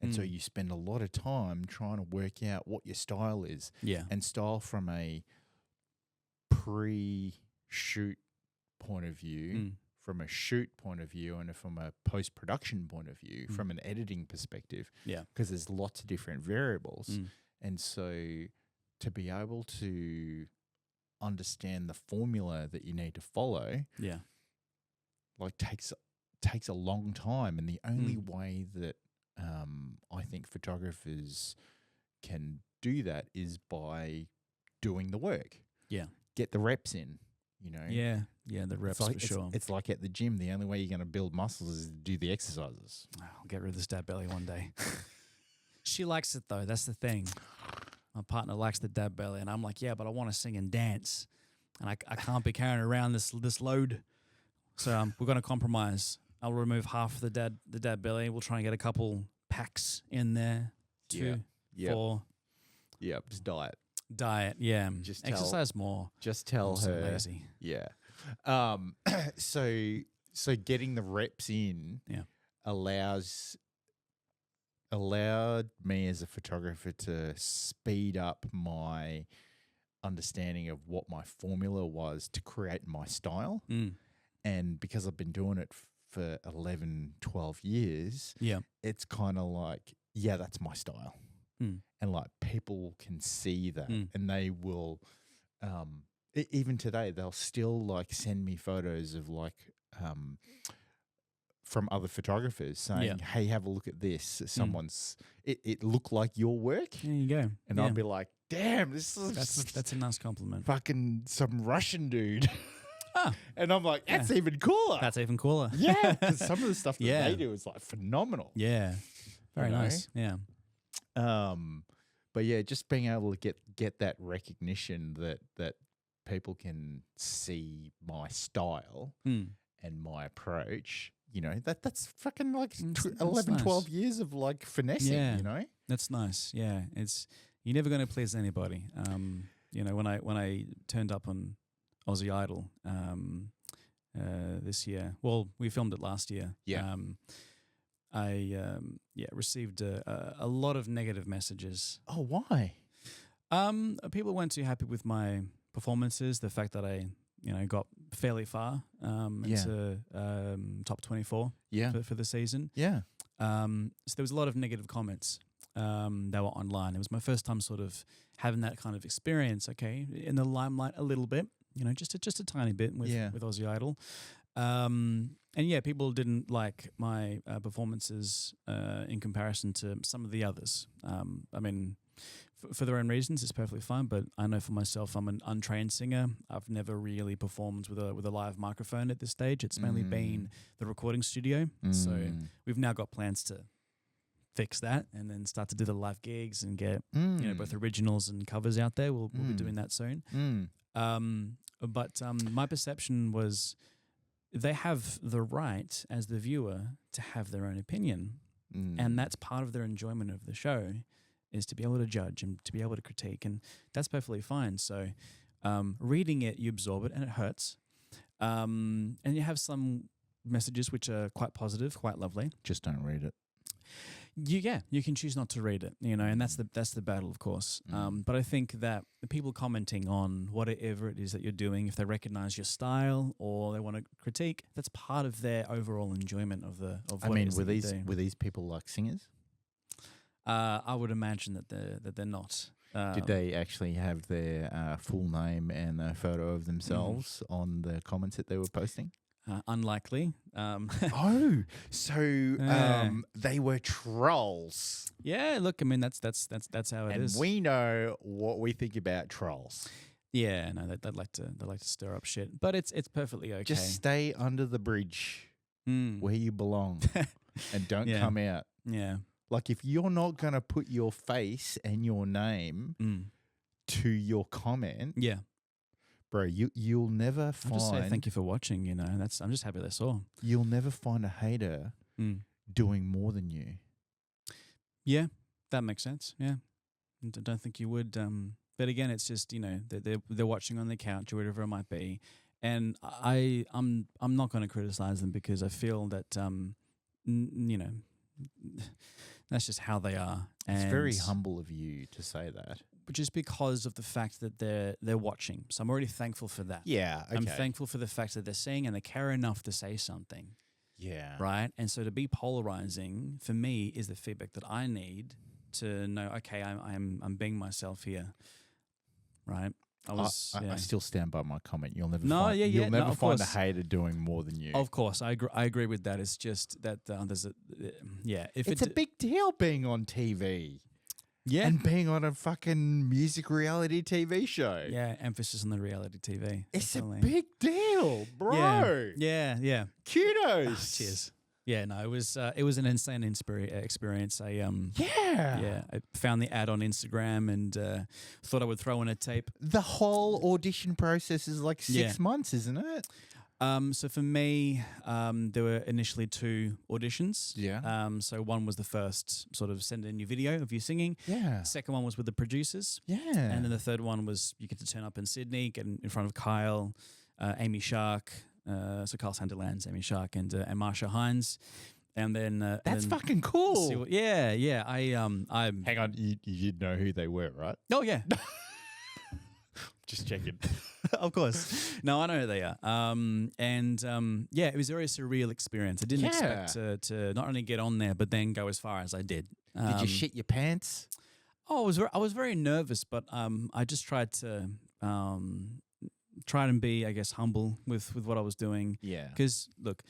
And so you spend a lot of time trying to work out what your style is.
Yeah.
And style from a pre-shoot point of view, from a shoot point of view, and from a post-production point of view, from an editing perspective.
Yeah.
Because there's lots of different variables. And so to be able to understand the formula that you need to follow, like takes a long time. And the only way that I think photographers can do that is by doing the work. Yeah. Get the reps in,
Yeah, the reps for sure.
It's like at the gym. The only way you're going to build muscles is to do the exercises.
I'll get rid of this dad belly one day. She likes it though. That's the thing. My partner likes the dad belly, and I'm like, yeah, but I want to sing and dance, and I can't be carrying around this load. So we're going to compromise. I'll remove half the dad belly. We'll try and get a couple packs in there. 2, 4.
Yeah, just
Diet, yeah. Just exercise more.
Just tell
I'm
her.
So lazy.
Yeah. So getting the reps in allowed me as a photographer to speed up my understanding of what my formula was to create my style. And because I've been doing it for 11, 12 years, it's kind of like, that's my style. And like people can see that and they will, even today, they'll still like send me photos of like, from other photographers saying, hey, have a look at this. It looked like your work.
There you go.
And I'll be like, damn, this is
that's a nice compliment.
Fucking some Russian dude. And I'm like, that's even cooler.
That's even cooler.
Yeah. Because some of the stuff that they do is like phenomenal.
Yeah. Very nice. Yeah.
But yeah, just being able to get that recognition that people can see my style and my approach, that's fucking like 11,
nice.
12 years of like finessing,
That's nice. Yeah. You're never going to please anybody. When I turned up on Aussie Idol this year, well, we filmed it last year.
Yeah.
I received a lot of negative messages.
Oh, why?
People weren't too happy with my performances. The fact that I, got fairly far into top 24 for the season. Yeah. So there was a lot of negative comments that were online. It was my first time sort of having that kind of experience. Okay, in the limelight a little bit. Just a tiny bit with Aussie Idol. And people didn't like my performances in comparison to some of the others. for their own reasons, it's perfectly fine. But I know for myself, I'm an untrained singer. I've never really performed with a live microphone at this stage. It's mainly been the recording studio. So we've now got plans to fix that and then start to do the live gigs and get both originals and covers out there. We'll be doing that soon. But my perception was they have the right as the viewer to have their own opinion, and that's part of their enjoyment of the show, is to be able to judge and to be able to critique, and that's perfectly fine. So reading it, you absorb it and it hurts, and you have some messages which are quite positive, quite lovely.
Just don't read it.
You can choose not to read it, and that's the battle, of course. But I think that the people commenting on whatever it is that you're doing, if they recognize your style or they want to critique, that's part of their overall enjoyment of what it is that you do.
Were these people like singers?
I would imagine that they're not.
Did they actually have their full name and a photo of themselves on the comments that they were posting?
Unlikely.
Oh, so they were trolls.
Yeah, look, I mean that's how it is.
And we know what we think about trolls.
Yeah, no, they'd like to stir up shit, but it's perfectly okay.
Just stay under the bridge where you belong, and don't come out.
Yeah.
Like, if you're not going to put your face and your name to your comment, bro, you'll never find...
I'll just say thank you for watching, I'm just happy they saw.
You'll never find a hater doing more than you.
Yeah, that makes sense, yeah. I don't think you would. But again, it's just, they're watching on the couch or whatever it might be. And I'm not going to criticize them because I feel that, that's just how they are. And
it's very humble of you to say that.
But just because of the fact that they're watching. So I'm already thankful for that.
Yeah, okay.
I'm thankful for the fact that they're seeing and they care enough to say something.
Yeah.
Right? And so to be polarizing, for me, is the feedback that I need to know, okay, I'm being myself here. Right? I
still stand by my comment. You'll never
find
find a hater doing more than you.
Of course, I agree with that. It's just that there's
it's a big deal being on TV.
Yeah.
And being on a fucking music reality TV show.
Yeah, emphasis on the reality TV.
It's
definitely.
A big deal, bro.
Yeah.
Kudos.
Cheers. Yeah, no, it was an insane experience. I found the ad on Instagram and thought I would throw in a tape.
The whole audition process is like 6 months, isn't it?
So for me, there were initially 2 auditions.
Yeah.
So one was the first sort of send in your video of you singing.
Yeah.
Second one was with the producers.
Yeah.
And then the third one was you get to turn up in Sydney, get in front of Kyle, Amy Shark. So Carl Sanderlands, Amy Shark, and Marsha Hines, and then
that's fucking cool.
Yeah.
I'm. Hang on, you know who they were, right?
Oh yeah.
Just checking.
Of course. No, I know who they are. It was a very surreal experience. I didn't expect to not only get on there, but then go as far as I did.
Did you shit your pants?
Oh, I was very nervous, but I just tried to. Try and be, I guess, humble with what I was doing. Yeah. Because, look,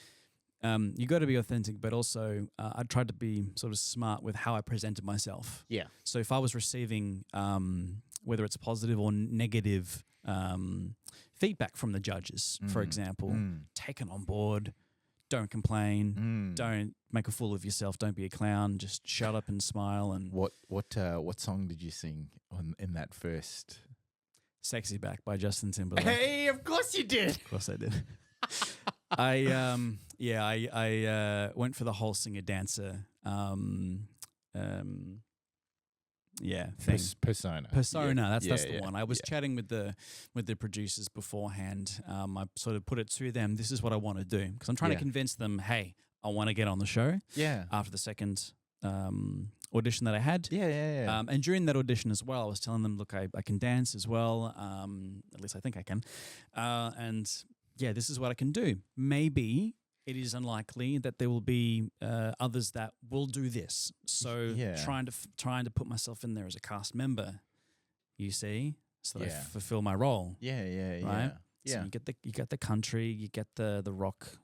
you got to be authentic, but also I tried to be sort of smart with how I presented myself.
Yeah.
So if I was receiving, whether it's positive or negative feedback from the judges, for example, take it on board. Don't complain. Don't make a fool of yourself. Don't be a clown. Just shut up and smile. And
what song did you sing in that first?
Sexy Back by Justin Timberlake.
Hey, of course you did.
Of course I did. I went for the whole singer dancer thing.
Persona.
That's the one. I was chatting with the producers beforehand. I sort of put it to them, this is what I want to do, because I'm trying to convince them, hey, I want to get on the show. Yeah. After the second audition that I had.
Yeah.
And during that audition as well, I was telling them, look, I can dance as well. At least I think I can. This is what I can do. Maybe it is unlikely that there will be others that will do this. So trying to put myself in there as a cast member, you see, so that I fulfill my role. Right? So you get the country, you get the rock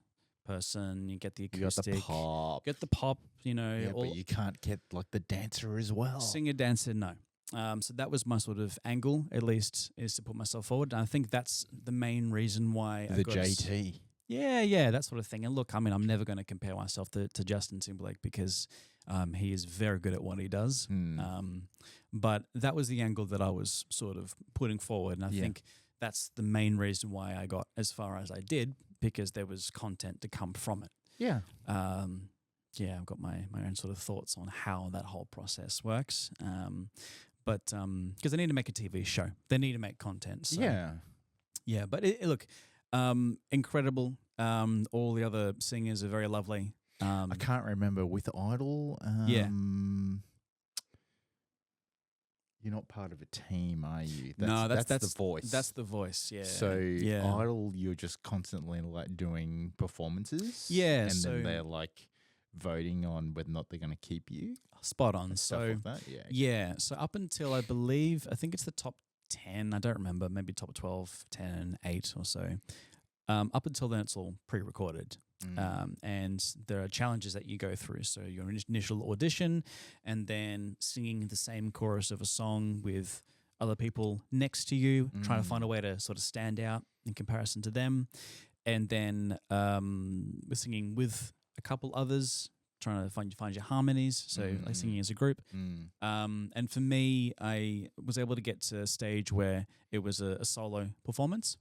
person, you get the acoustic,
you got the pop,
but you
but you can't get like the dancer as well.
Singer dancer, no. So that was my sort of angle, at least, is to put myself forward. And I think that's the main reason why
The JT.
Yeah, that sort of thing. And look, I mean, I'm never going to compare myself to Justin Timberlake because he is very good at what he does. But that was the angle that I was sort of putting forward. And I think that's the main reason why I got as far as I did, because there was content to come from it.
Yeah.
I've got my own sort of thoughts on how that whole process works. But because they need to make a TV show, they need to make content. So, yeah. But look, incredible. All the other singers are very lovely.
I can't remember with Idol. You're not part of a team, are you? That's the voice.
That's the voice. Yeah.
So Idol, you're just constantly like doing performances.
Yeah.
And then they're like voting on whether or not they're going to keep you.
Spot on.
Stuff
So
like that.
yeah. So up until I think it's the top 10. I don't remember. Maybe top 12, 10, 8 or so. Up until then, it's all pre-recorded. And there are challenges that you go through. So your initial audition, and then singing the same chorus of a song with other people next to you, trying to find a way to sort of stand out in comparison to them. And then we're singing with a couple others, trying to find your harmonies. So like singing as a group. And for me, I was able to get to a stage where it was a solo performance.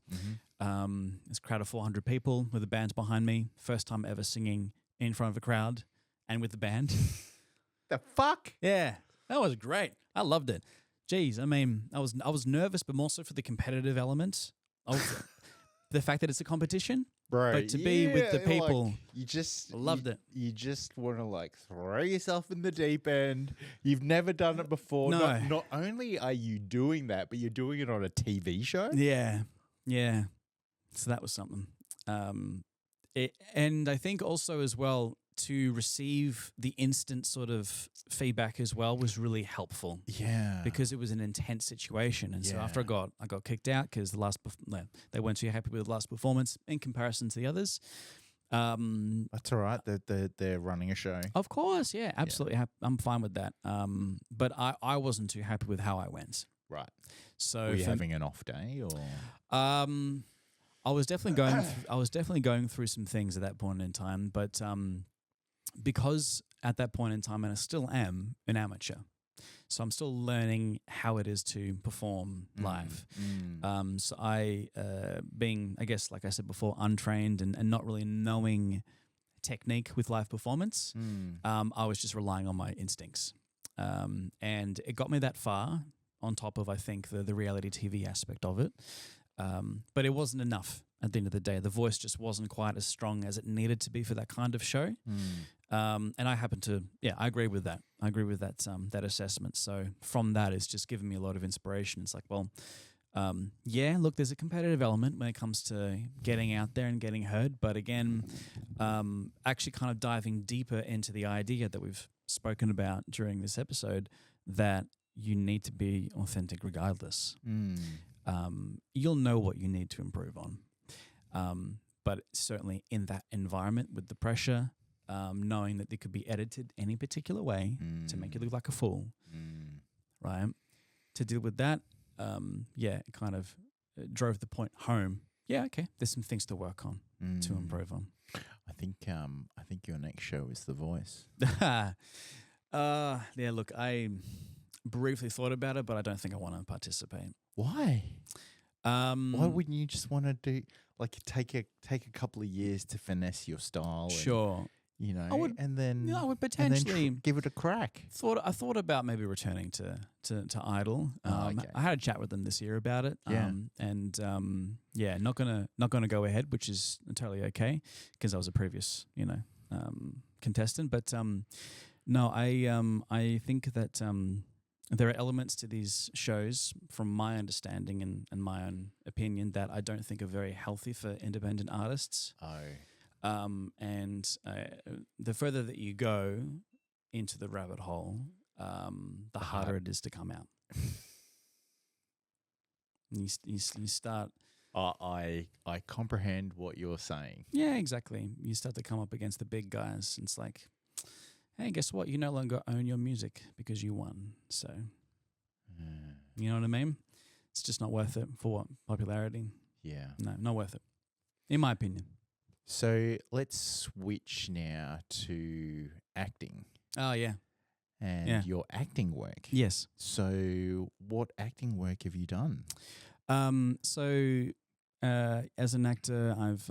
It's a crowd of 400 people with a band behind me. First time ever singing in front of a crowd and with the band.
The fuck?
Yeah, that was great. I loved it. Jeez, I mean, I was nervous, but more so for the competitive element of the fact that it's a competition.
Bro,
but to be with the people,
like, you just
loved it.
You just want to like throw yourself in the deep end. You've never done it before.
No.
Not only are you doing that, but you're doing it on a TV show.
Yeah. So that was something. And I think also as well, to receive the instant sort of feedback as well was really helpful.
Yeah,
because it was an intense situation, and so after I got kicked out because they weren't too happy with the last performance in comparison to the others.
That's all right. They're running a show.
Of course, yeah, absolutely. I'm fine with that. But I wasn't too happy with how I went.
Right.
So
were you having an off day or?
I was definitely going through some things at that point in time, but because at that point in time, and I still am an amateur, so I'm still learning how it is to perform live. So I, being, I guess, like I said before, untrained and not really knowing technique with live performance, I was just relying on my instincts. And it got me that far, on top of, I think, the reality TV aspect of it. But it wasn't enough at the end of the day. The voice just wasn't quite as strong as it needed to be for that kind of show. And I happen to, I agree with that. I agree with that that assessment. So from that, it's just given me a lot of inspiration. It's like, well, look, there's a competitive element when it comes to getting out there and getting heard. But again, actually kind of diving deeper into the idea that we've spoken about during this episode, that you need to be authentic regardless. You'll know what you need to improve on. But certainly in that environment with the pressure, knowing that they could be edited any particular way to make you look like a fool, right? To deal with that, it kind of drove the point home. Yeah, okay, there's some things to work on, to improve on.
I think your next show is The Voice.
Look, I briefly thought about it, but I don't think I want to participate.
Why? Why wouldn't you just want to do take a couple of years to finesse your style?
Sure.
And,
I would,
and then
I would potentially
give it a crack.
I thought about maybe returning to Idol.
Okay.
I had a chat with them this year about it. Not gonna go ahead, which is entirely okay because I was a previous contestant. But no, I think that there are elements to these shows, from my understanding and my own opinion, that I don't think are very healthy for independent artists. The further that you go into the rabbit hole, the harder it is to come out. You start.
I comprehend what you're saying.
Yeah, exactly. You start to come up against the big guys, and it's like, hey, guess what? You no longer own your music because you won. So, You know what I mean? It's just not worth it for what? Popularity?
Yeah.
No, not worth it, in my opinion.
So let's switch now to acting
Oh, yeah.
and your acting work.
Yes.
So what acting work have you done?
So as an actor, I've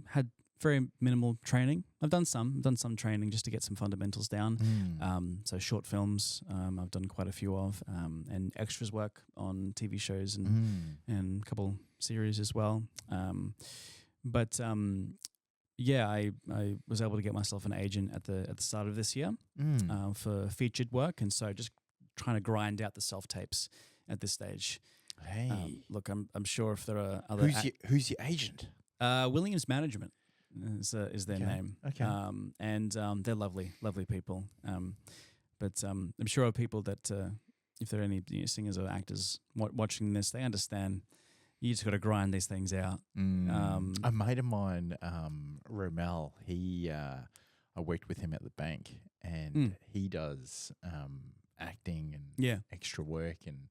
had very minimal training. I've done some training just to get some fundamentals down. So short films, I've done quite a few of, and extras work on TV shows and a couple series as well. But I was able to get myself an agent at the start of this year for featured work, and so just trying to grind out the self tapes at this stage.
Hey,
look, I'm sure if there are other
who's your agent?
Williams Management is their name.
Okay.
And they're lovely people. But I'm sure of people that if there are any singers or actors watching this, they understand. You just got to grind these things out.
A mate of mine, Romel, I worked with him at the bank, and he does acting and extra work, and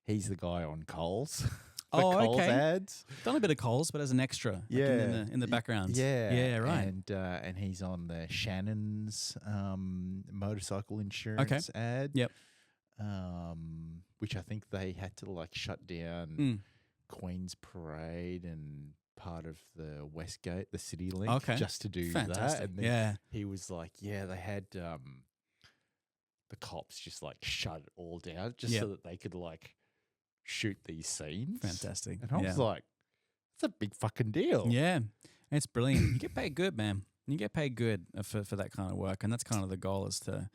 he's the guy on Coles. Coles ads.
Done a bit of Coles, but as an extra, in the background. Yeah, right.
And he's on the Shannon's motorcycle insurance ad.
Yep.
Which I think they had to like shut down Queen's Parade and part of the Westgate, the City Link, just to do that. And then he was like, they had the cops just like shut it all down just so that they could like shoot these scenes.
Fantastic.
And I was like, it's a big fucking deal.
Yeah, it's brilliant. You get paid good, man. You get paid good for that kind of work, and that's kind of the goal, is to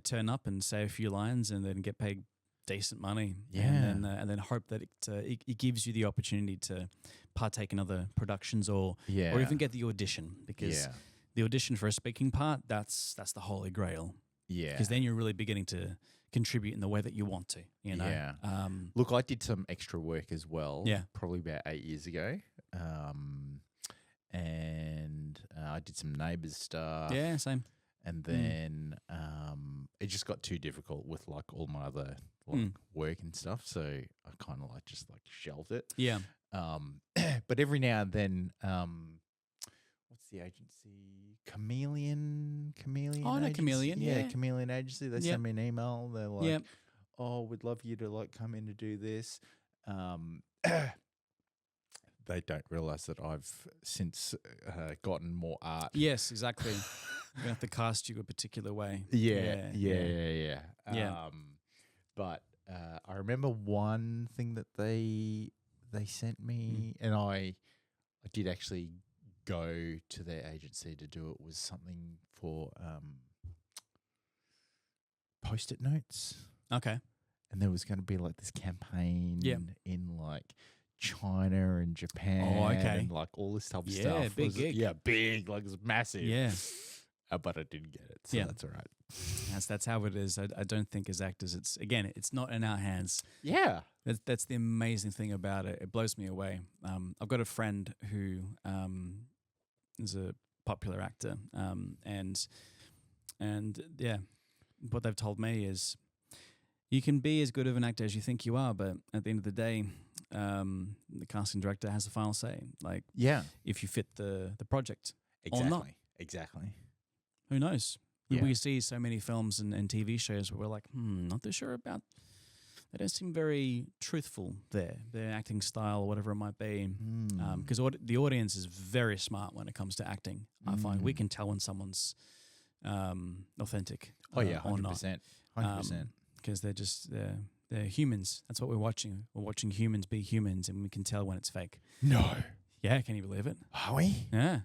turn up and say a few lines and then get paid decent money. And then hope that it gives you the opportunity to partake in other productions or even get the audition, because the audition for a speaking part, that's the holy grail. Yeah, because then you're really beginning to contribute in the way that you want to.
Yeah. Look, I did some extra work as well. Yeah, probably about 8 years ago. And I did some Neighbours stuff.
Yeah, same.
And then it just got too difficult with like all my other work and stuff, so I kind of just shelved it. Yeah. But every now and then, what's the agency? Chameleon.
Oh, no, Chameleon. Yeah,
Chameleon Agency. They send me an email. They're like, "Oh, we'd love you to come in to do this." They don't realize that I've since gotten more art.
Yes, exactly. We're gonna have to cast you a particular way.
Yeah. But I remember one thing that they sent me, and I did actually go to their agency to do it. Was something for Post-it notes.
Okay.
And there was going to be like this campaign in like China and Japan and like all this type of stuff.
Yeah, big gig.
Yeah, big, like it's massive.
Yeah.
But I didn't get it, so that's all right.
That's how it is. I don't think as actors, it's not in our hands.
Yeah.
That's the amazing thing about it. It blows me away. I've got a friend who is a popular actor, and what they've told me is you can be as good of an actor as you think you are, but at the end of the day, the casting director has the final say. Like, if you fit the project or not.
Exactly.
Who knows? Yeah. We see so many films and TV shows where we're like, not too sure about. They don't seem very truthful there. Their acting style or whatever it might be. Because the audience is very smart when it comes to acting. I find we can tell when someone's authentic.
Oh yeah, 100%. 100%.
Because they're humans. That's what we're watching. We're watching humans be humans, and we can tell when it's fake.
No.
Yeah, can you believe it?
Are we?
Yeah.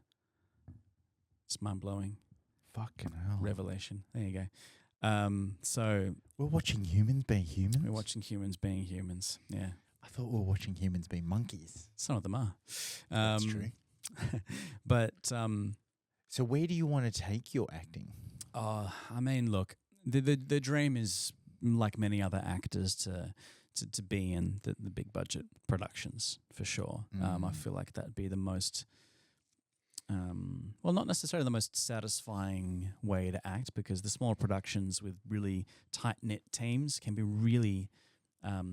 It's mind-blowing.
Fucking hell.
Revelation. There you go. So
we're watching humans being humans?
We're watching humans being humans, yeah.
I thought we were watching humans being monkeys.
Some of them are.
That's true.
But
so where do you want to take your acting?
I mean, look, the dream is, like many other actors, to be in the big budget productions, for sure. I feel like that'd be the most well, not necessarily the most satisfying way to act, because the smaller productions with really tight knit teams can be really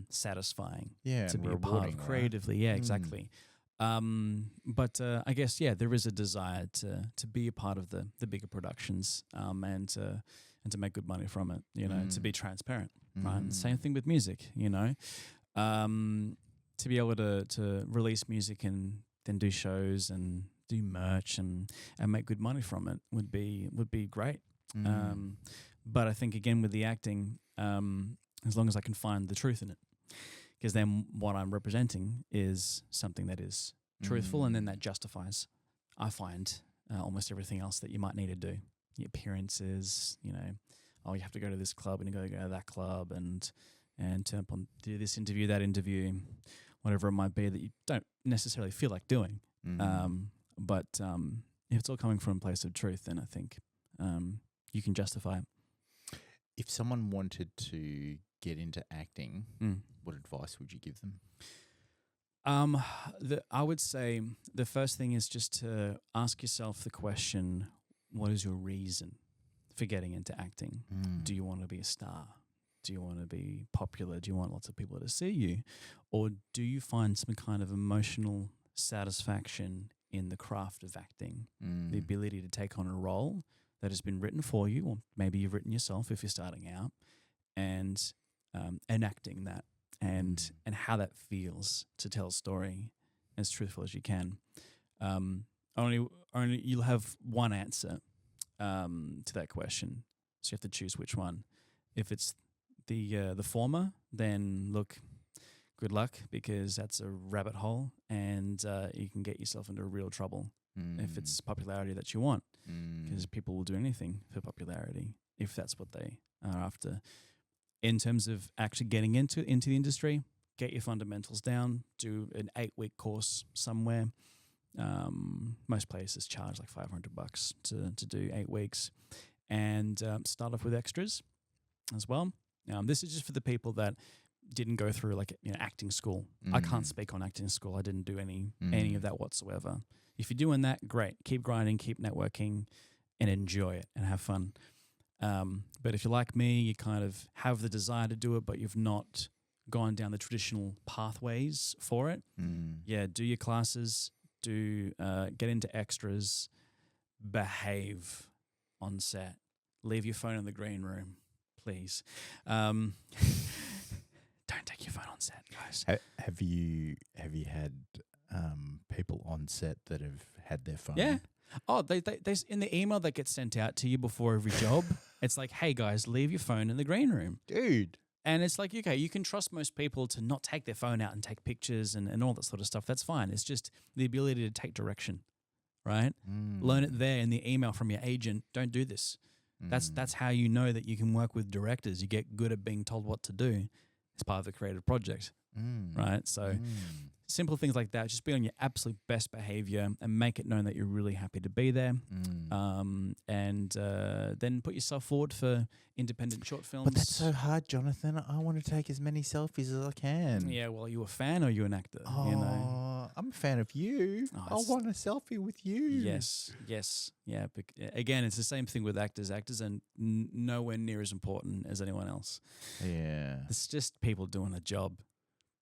satisfying
Yeah,
to
and
be a part
rewarding,
of
right?
creatively. Yeah, exactly. But I guess there is a desire to be a part of the bigger productions, and to make good money from it. To be transparent, right? And same thing with music. To be able to release music and then do shows and do merch and make good money from it would be great. But I think again with the acting, as long as I can find the truth in it, because then what I'm representing is something that is truthful, and then that justifies, I find, almost everything else that you might need to do. The appearances, you have to go to this club and you got to go to that club and turn up on, do this interview, that interview, whatever it might be that you don't necessarily feel like doing. But if it's all coming from a place of truth, then I think you can justify it.
If someone wanted to get into acting, what advice would you give them?
I would say the first thing is just to ask yourself the question, what is your reason for getting into acting? Do you want to be a star? Do you want to be popular? Do you want lots of people to see you? Or do you find some kind of emotional satisfaction in the craft of acting? The ability to take on a role that has been written for you, or maybe you've written yourself if you're starting out, and enacting that and how that feels to tell a story as truthful as you can. Only you'll have one answer to that question, so you have to choose which one. If it's the former, then look, good luck, because that's a rabbit hole, and you can get yourself into real trouble if it's popularity that you want, because people will do anything for popularity if that's what they are after. In terms of actually getting into the industry, get your fundamentals down, do an 8-week course somewhere. Most places charge like $500 to do 8 weeks, and start off with extras as well. This is just for the people that didn't go through acting school. I can't speak on acting school. I didn't do any of that whatsoever. If you're doing that, great. Keep grinding, keep networking, and enjoy it and have fun. But if you're like me, you kind of have the desire to do it, but you've not gone down the traditional pathways for it. Do your classes, get into extras, behave on set, leave your phone in the green room, please. Don't take your phone on set, guys.
Have you had people on set that have had their phone?
Yeah. Oh, they in the email that gets sent out to you before every job, it's like, hey guys, leave your phone in the green room.
Dude.
And it's like, okay, you can trust most people to not take their phone out and take pictures and all that sort of stuff. That's fine. It's just the ability to take direction, right? Learn it there in the email from your agent. Don't do this. That's how you know that you can work with directors. You get good at being told what to do. It's part of the creative project, right? So simple things like that. Just be on your absolute best behavior and make it known that you're really happy to be there. And then put yourself forward for independent short films.
But that's so hard, Jonathan. I want to take as many selfies as I can.
Yeah, well, are you a fan or are you an actor?
Oh, I'm a fan of you. I want a selfie with you.
Yes. Yeah. Again, it's the same thing with actors. Actors are nowhere near as important as anyone else.
Yeah.
It's just people doing a job.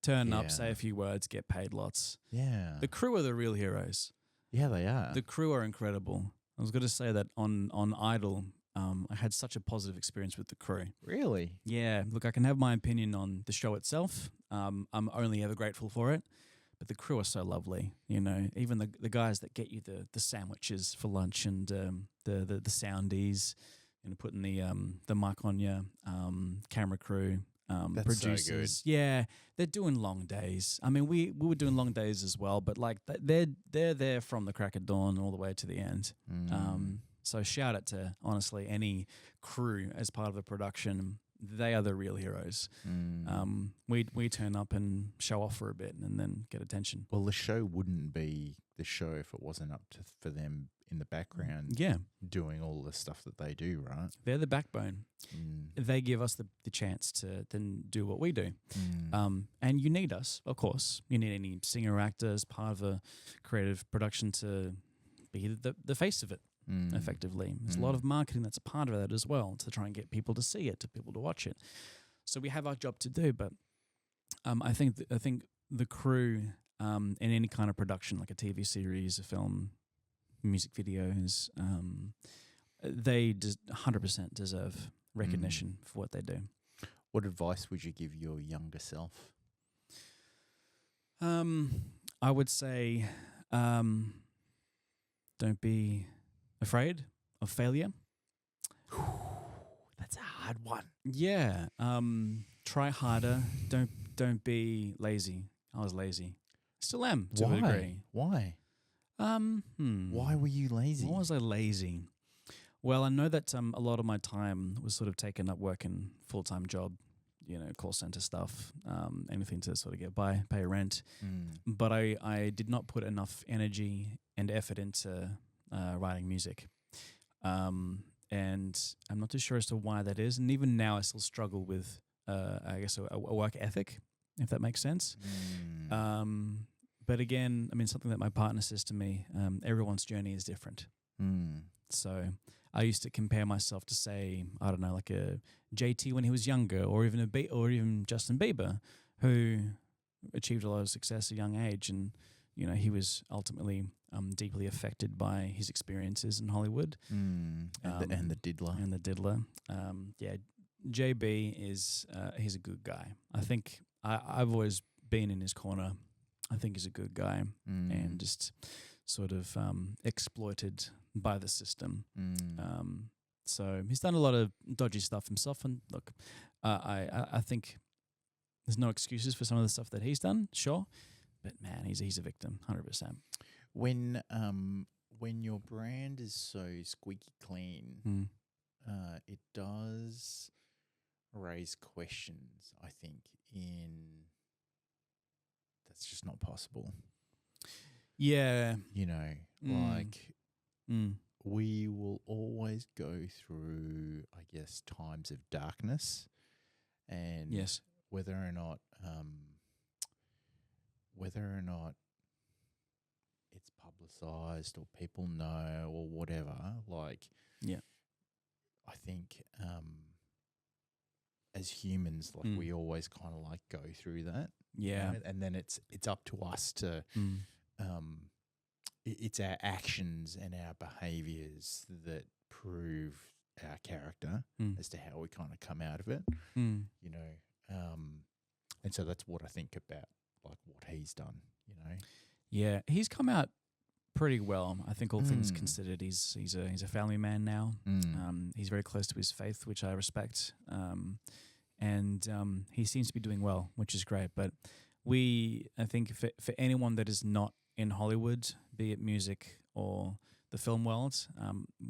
Turn up, say a few words, get paid lots.
Yeah.
The crew are the real heroes.
Yeah, they are.
The crew are incredible. I was going to say that on Idol, I had such a positive experience with the crew.
Really?
Yeah. Look, I can have my opinion on the show itself. I'm only ever grateful for it. But the crew are so lovely, even the guys that get you the sandwiches for lunch and the soundies, putting the mic on you, camera crew,
That's
producers.
so good.
Yeah, they're doing long days. I mean, we were doing long days as well, but they're there from the crack of dawn all the way to the end. So shout out to, honestly, any crew as part of the production. They are the real heroes. We turn up and show off for a bit and then get attention.
Well, the show wouldn't be the show if it wasn't up for them in the background.
Yeah,
doing all the stuff that they do, right?
They're the backbone. They give us the chance to then do what we do. And you need us, of course. You need any singer or actor as part of a creative production to be the face of it effectively. There's a lot of marketing that's a part of that as well, to try and get people to see it, to people to watch it. So we have our job to do, but I think the crew in any kind of production, like a TV series, a film, music videos, they 100% deserve recognition for what they do.
What advice would you give your younger self?
I would say don't be afraid of failure.
That's a hard one.
Yeah. Try harder. Don't be lazy. I was lazy. Still am to a degree.
Why? Why were you lazy?
Why was I lazy? Well, I know that a lot of my time was sort of taken up working full-time job, call center stuff, anything to sort of get by, pay rent. But I did not put enough energy and effort into writing music. And I'm not too sure as to why that is. And even now I still struggle with, I guess, a work ethic, if that makes sense. But again, I mean, something that my partner says to me, everyone's journey is different. So I used to compare myself to, say, I don't know, like a JT when he was younger, or even Justin Bieber, who achieved a lot of success at a young age, and he was ultimately deeply affected by his experiences in Hollywood, and
the diddler.
Yeah, JB is he's a good guy. I think I've always been in his corner. I think he's a good guy, and just sort of exploited by the system. So he's done a lot of dodgy stuff himself, and look, I think there's no excuses for some of the stuff that he's done, sure, but man, he's a victim, 100%.
When your brand is so squeaky clean, it does raise questions, I think, that's just not possible.
Yeah.
We will always go through, I guess, times of darkness, and
yes,
whether or not it's publicized or people know or whatever, I think as humans, we always kind of go through that.
Yeah.
And then it's up to us to it's our actions and our behaviors that prove our character as to how we kind of come out of it. And so that's what I think about what he's done,
Yeah, he's come out pretty well. I think all things considered, he's a family man now. He's very close to his faith, which I respect. And he seems to be doing well, which is great. But I think for anyone that is not in Hollywood, be it music or the film world,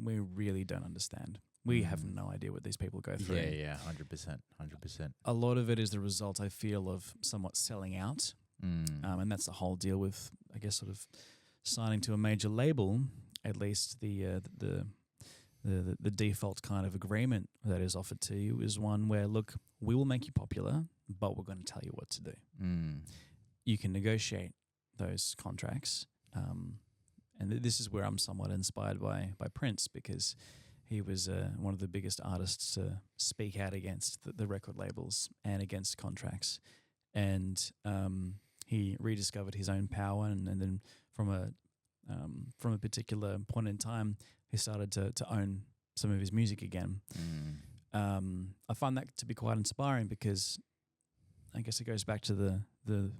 we really don't understand. We have no idea what these people go through.
Yeah, 100%.
A lot of it is the result, I feel, of somewhat selling out. And that's the whole deal with, I guess, sort of signing to a major label. At least the default kind of agreement that is offered to you is one where, look, we will make you popular, but we're going to tell you what to do. You can negotiate those contracts. And this is where I'm somewhat inspired by Prince, because he was one of the biggest artists to speak out against the record labels and against contracts. And he rediscovered his own power, and then from a particular point in time, he started to own some of his music again. I find that to be quite inspiring, because I guess it goes back to the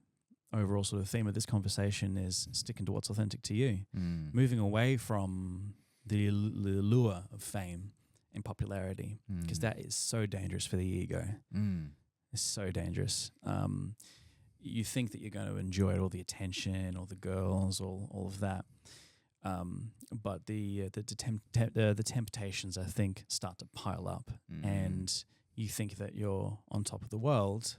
overall sort of theme of this conversation is sticking to what's authentic to you, moving away from the lure of fame and popularity, because that is so dangerous for the ego. It's so dangerous. You think that you're going to enjoy all the attention, all the girls, all of that. But the temptations, I think, start to pile up, and you think that you're on top of the world,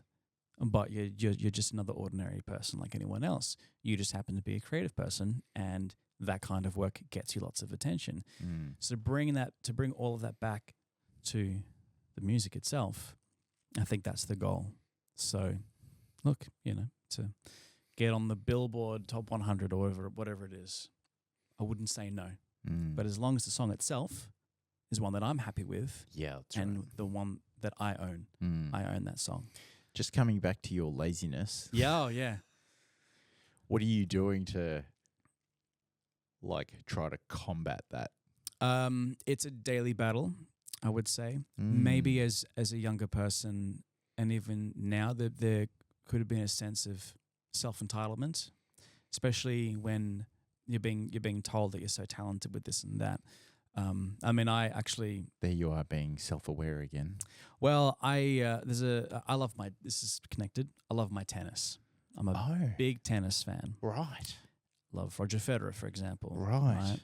but you're just another ordinary person like anyone else. You just happen to be a creative person, and that kind of work gets you lots of attention. So to bring all of that back to the music itself, I think that's the goal. So, look, to get on the Billboard Top 100 or whatever it is, I wouldn't say no.
Mm.
But as long as the song itself is one that I'm happy with,
Yeah, that's
and
right.
the one that I own, I own that song.
Just coming back to your laziness.
Yeah, oh, yeah.
What are you doing to like try to combat that?
It's a daily battle, I would say.
Mm.
Maybe as a younger person, and even now, there could have been a sense of self-entitlement, especially when you're being told that you're so talented with this and that. I mean, I actually.
There you are, being self-aware again.
Well, I love my. This is connected. I love my tennis. I'm a big tennis fan.
Right.
Love Roger Federer, for example.
Right.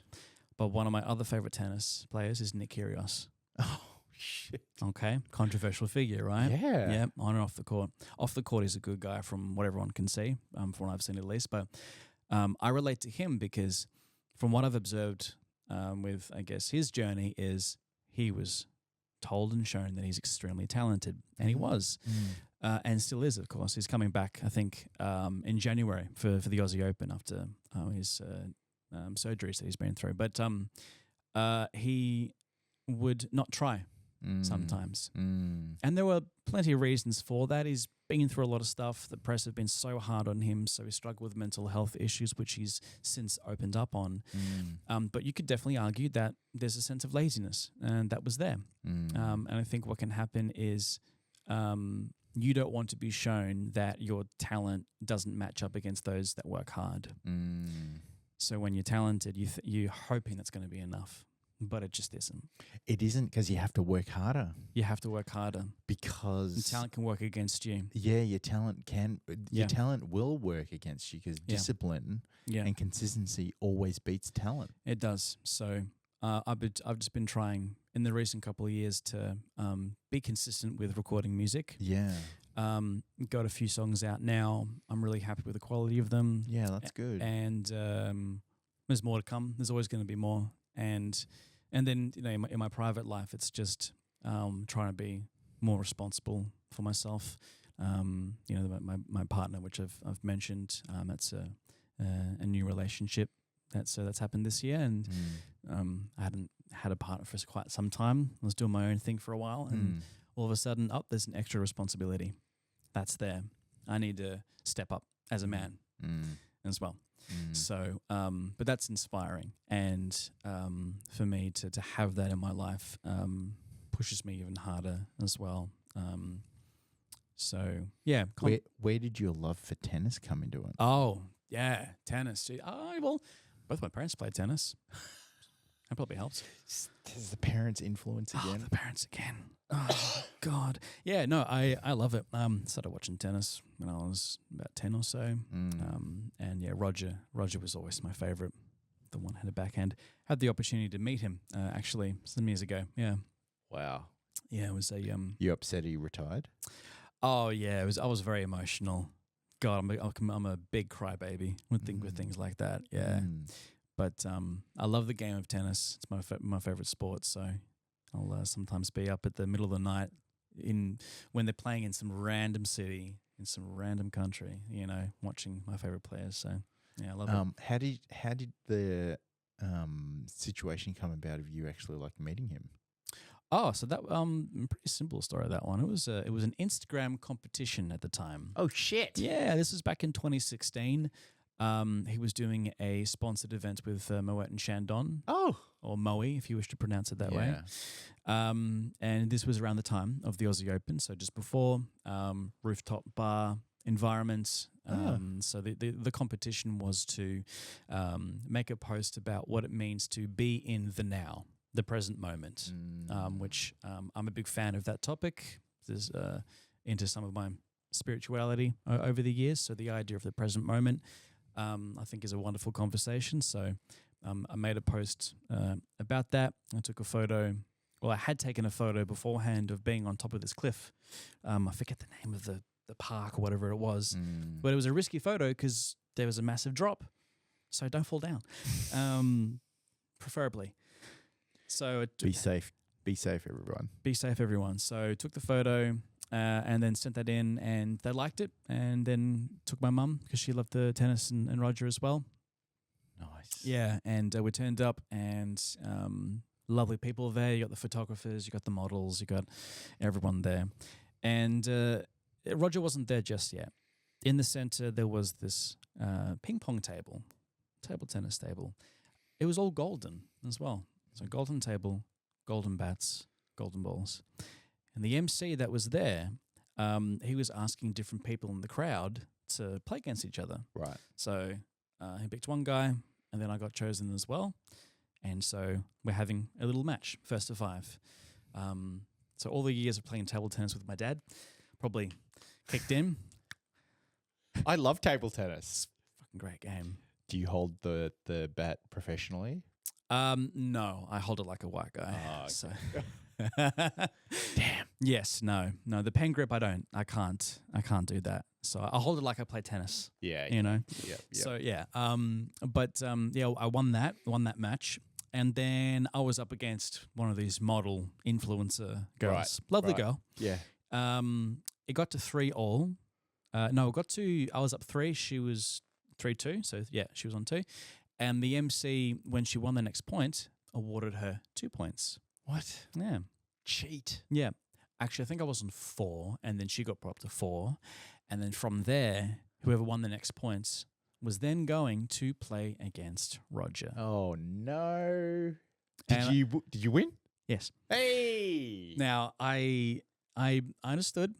But one of my other favorite tennis players is Nick Kyrgios.
Oh shit.
Okay, controversial figure, right?
Yeah.
Yeah, on and off the court. Off the court, he's a good guy from what everyone can see, from what I've seen at least. But I relate to him because from what I've observed with, I guess, his journey is he was told and shown that he's extremely talented, and he was, and still is, of course. He's coming back, I think, in January for the Aussie Open after his surgeries that he's been through. But he would not try sometimes. And there were plenty of reasons for that. He's been through a lot of stuff. The press have been so hard on him, so he struggled with mental health issues, which he's since opened up on. But you could definitely argue that there's a sense of laziness, and that was there. And I think what can happen is you don't want to be shown that your talent doesn't match up against those that work hard. So when you're talented, you're hoping that's going to be enough. But it just isn't.
It isn't, because you have to work harder.
You have to work harder.
Because
and talent can work against you.
Yeah, your talent can. Your talent will work against you because discipline and consistency always beats talent.
It does. So I've just been trying in the recent couple of years to be consistent with recording music.
Yeah.
Got a few songs out now. I'm really happy with the quality of them.
Yeah, that's good.
And there's more to come. There's always going to be more. And then, you know, in my private life, it's just trying to be more responsible for myself. You know, my partner, which I've mentioned, that's a new relationship that's happened this year, and I hadn't had a partner for quite some time. I was doing my own thing for a while, and all of a sudden, there's an extra responsibility that's there. I need to step up as a man as well. So, but that's inspiring, and for me to have that in my life pushes me even harder as well. So yeah,
where did your love for tennis come into it?
Oh yeah, tennis. Well, both my parents played tennis. That probably helps.
There's the parents' influence again.
The parents again. Oh God. Yeah, no, I love it. Started watching tennis when I was about 10 or so. And yeah, Roger was always my favorite. The one-handed backhand. Had the opportunity to meet him actually some years ago. Yeah.
Wow.
Yeah, it was a
You upset he retired?
Oh yeah, I was very emotional. God, I'm a big crybaby with things like that. Yeah. But I love the game of tennis. It's my favorite sport. So I'll sometimes be up at the middle of the night when they're playing in some random city in some random country. You know, watching my favorite players. So yeah, I love it.
How did the situation come about of you actually like meeting him?
Oh, so that pretty simple story, that one. It was an Instagram competition at the time.
Oh shit!
Yeah, this was back in 2016. He was doing a sponsored event with Moet and Chandon.
Oh.
Or Moe, if you wish to pronounce it that way. And this was around the time of the Aussie Open, so just before, rooftop bar environment. So the competition was to make a post about what it means to be in the now, the present moment, which I'm a big fan of that topic. There's into some of my spirituality over the years, so the idea of the present moment I think is a wonderful conversation. So I made a post about that. I took a photo. Well, I had taken a photo beforehand of being on top of this cliff. I forget the name of the park or whatever it was. But it was a risky photo because there was a massive drop. So don't fall down, preferably. So
be safe. Be safe, everyone.
Be safe, everyone. So took the photo and then sent that in, and they liked it. And then took my mum because she loved the tennis and Roger as well.
Nice.
Yeah, and we turned up and lovely people there. You got the photographers, you got the models, you got everyone there. And Roger wasn't there just yet. In the center, there was this ping pong table tennis table. It was all golden as well. So golden table, golden bats, golden balls. And the MC that was there, he was asking different people in the crowd to play against each other.
Right.
So he picked one guy, and then I got chosen as well. And so we're having a little match, first to 5. So all the years of playing table tennis with my dad probably kicked in.
I love table tennis.
Fucking great game.
Do you hold the bat professionally?
No, I hold it like a white guy.
Oh, okay.
So.
Damn.
Yes, no. The pen grip, I can't do that. So I hold it like I play tennis.
Yeah.
You know?
Yeah.
So yeah. I won that match. And then I was up against one of these model influencer girls.
Right,
Lovely
right.
girl.
Yeah.
It got to 3-all. I was up 3. She was 3-2. So yeah, she was on 2. And the MC, when she won the next point, awarded her 2 points.
What?
Yeah.
Cheat.
Yeah. Actually, I think I was on 4, and then she got brought up to 4. And then from there, whoever won the next points was then going to play against Roger.
Oh no!
And
Did you win?
Yes.
Hey!
Now I understood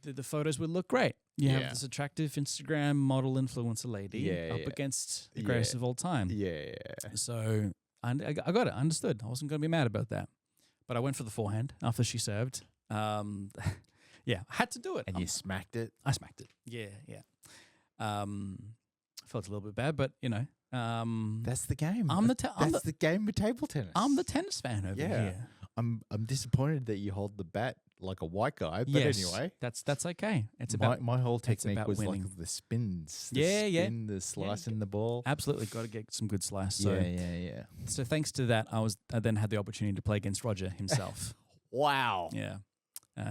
that the photos would look great. You have this attractive Instagram model influencer lady up against the greatest of all time.
Yeah.
So I got it. I understood. I wasn't going to be mad about that. But I went for the forehand after she served. I had to do it.
And you smacked it?
I smacked it. Yeah. Felt a little bit bad, but, you know.
That's the game.
That's
the game of table tennis.
I'm the tennis fan over here.
I'm disappointed that you hold the bat like a white guy, but anyway.
That's okay. It's
my whole technique was
winning.
like the spins.
The
Slicing the ball.
Absolutely, got to get some good slice. So,
yeah.
So thanks to that, I then had the opportunity to play against Roger himself.
Wow.
Yeah.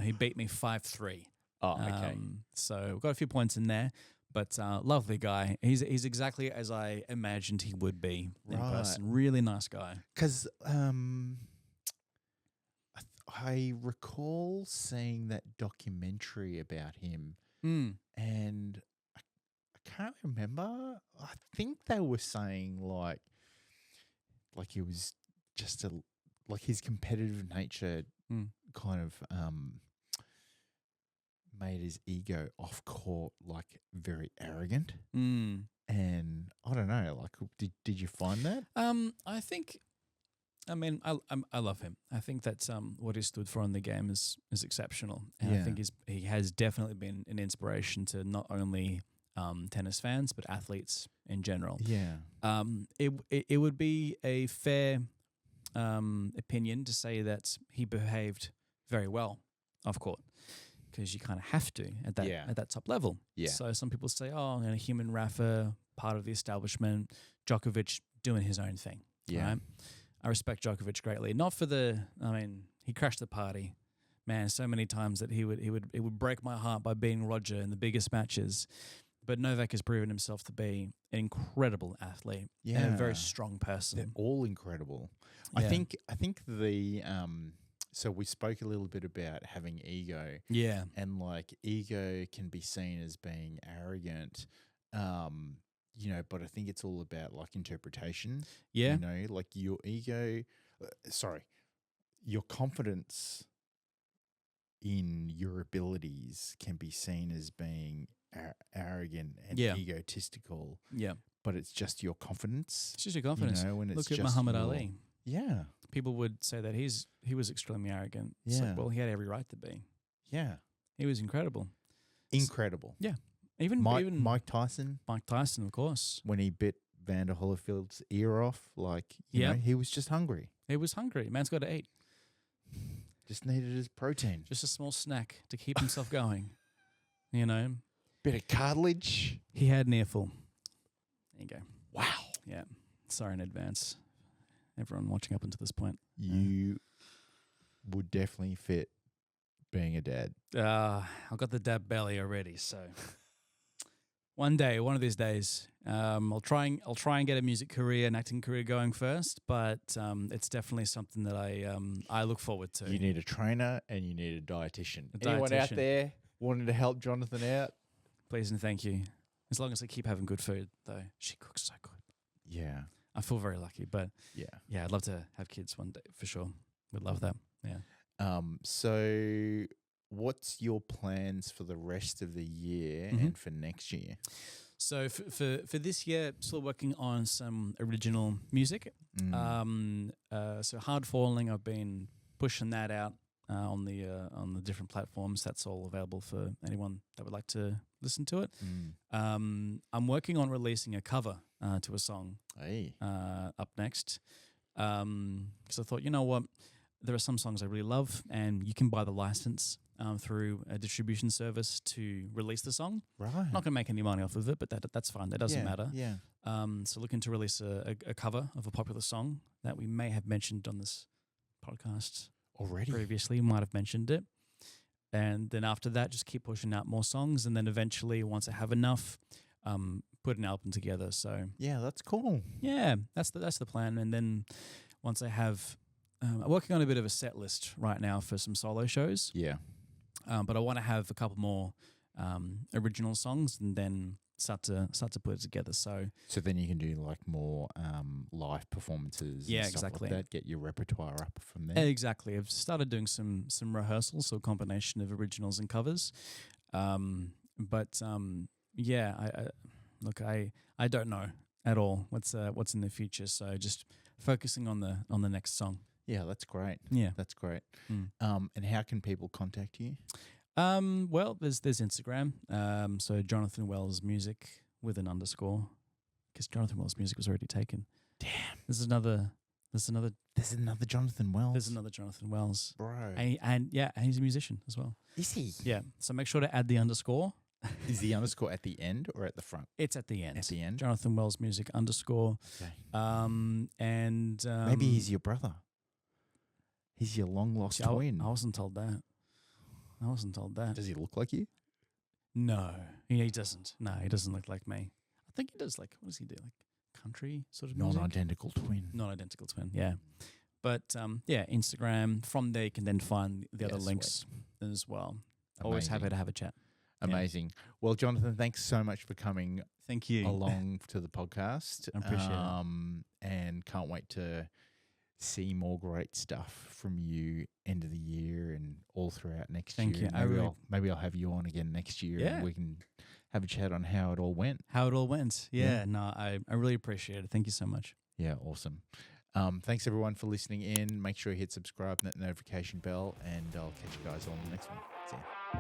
He beat me 5-3.
Oh, okay.
So we've got a few points in there, but lovely guy. He's exactly as I imagined he would be in person. Really nice guy.
Because I recall seeing that documentary about him, and I can't remember. I think they were saying like he was just his competitive nature kind of made his ego off court like very arrogant. And I don't know, like did you find that?
I love him. I think that what he stood for in the game is exceptional. And I think he has definitely been an inspiration to not only tennis fans but athletes in general.
Yeah.
It would be a fair opinion to say that he behaved very well off court, because you kind of have to at that top level.
Yeah.
So some people say, oh, a human Rafa, part of the establishment, Djokovic doing his own thing.
Yeah.
Right? I respect Djokovic greatly. Not for he crashed the party. Man, so many times that it would break my heart by beating Roger in the biggest matches. But Novak has proven himself to be an incredible athlete and a very strong person.
They're all incredible.
Yeah.
I think the so we spoke a little bit about having ego.
Yeah.
And like ego can be seen as being arrogant. But I think it's all about like interpretation.
Yeah.
Like your ego, your confidence in your abilities can be seen as being arrogant and egotistical.
Yeah.
But it's just your confidence.
It's just your confidence.
When it's
Look at
just
Muhammad Ali.
Yeah.
People would say that he was extremely arrogant. It's like, well, he had every right to be.
Yeah.
He was incredible.
Incredible.
Yeah. Even
Mike Tyson.
Mike Tyson, of course.
When he bit Vander Holyfield's ear off, he was just hungry.
He was hungry. Man's got to eat.
Just needed his protein.
Just a small snack to keep himself going. Bit
of cartilage.
He had an earful. There you go.
Wow.
Yeah. Sorry in advance, everyone watching up until this point.
You would definitely fit being a dad.
I've got the dad belly already, so One day, one of these days, I'll try and get a music career, an acting career going first. But it's definitely something that I look forward to.
You need a trainer and you need a dietitian. Anyone out there wanting to help Jonathan out?
Please and thank you. As long as I keep having good food, though. She cooks so good.
Yeah.
I feel very lucky, but
yeah,
I'd love to have kids one day for sure. Would love that. Yeah.
So what's your plans for the rest of the year and for next year?
So for this year, still working on some original music. So Hard Falling, I've been pushing that out on the different platforms. That's all available for anyone that would like to listen to it. I'm working on releasing a cover to a song up next. Because I thought, you know what, there are some songs I really love, and you can buy the license through a distribution service to release the song.
Right.
Not going to make any money off of it, but that's fine. That doesn't matter.
Yeah.
So looking to release a cover of a popular song that we may have mentioned on this podcast
already.
Previously, we might have mentioned it. And then after that, just keep pushing out more songs. And then eventually, once I have enough, put an album together. So
yeah, that's cool.
Yeah, that's the plan. And then once I have, I'm working on a bit of a set list right now for some solo shows.
Yeah.
But I want to have a couple more original songs and then start to put it together. So
then you can do like more live performances.
Yeah,
and stuff
exactly.
Like that. Get your repertoire up from there.
Exactly. I've started doing some rehearsals, so a combination of originals and covers. I don't know at all what's in the future. So just focusing on the next song.
Yeah, that's great.
Yeah,
that's great. And how can people contact you?
Well, there's Instagram. So Jonathan Wells Music with an underscore, because Jonathan Wells Music was already taken.
Damn.
There's another
Jonathan Wells.
There's another Jonathan Wells,
bro.
And he's a musician as well.
Is he?
Yeah. So make sure to add the underscore.
Is the underscore at the end or at the front?
It's at the end.
At the end.
Jonathan Wells Music underscore.
Okay.
Maybe
he's your brother. He's your long lost twin.
I wasn't told that.
Does he look like you?
No, he doesn't. No, he doesn't look like me. I think he does. Like, what does he do? Like country sort of music?
Non-identical twin.
Non-identical twin. Yeah. But Instagram. From there, you can then find the other links as well.
Amazing.
Always happy to have a chat.
Amazing. Yeah. Well, Jonathan, thanks so much for coming.
Thank you.
Along to the podcast.
I appreciate it.
And can't wait to see more great stuff from you end of the year and all throughout next year.
Thank you.
Maybe I'll have you on again next year
and
we can have a chat on how it all went.
Yeah. No, I really appreciate it. Thank you so much.
Yeah, awesome. Thanks everyone for listening in. Make sure you hit subscribe and that notification bell, and I'll catch you guys on the next one. See ya.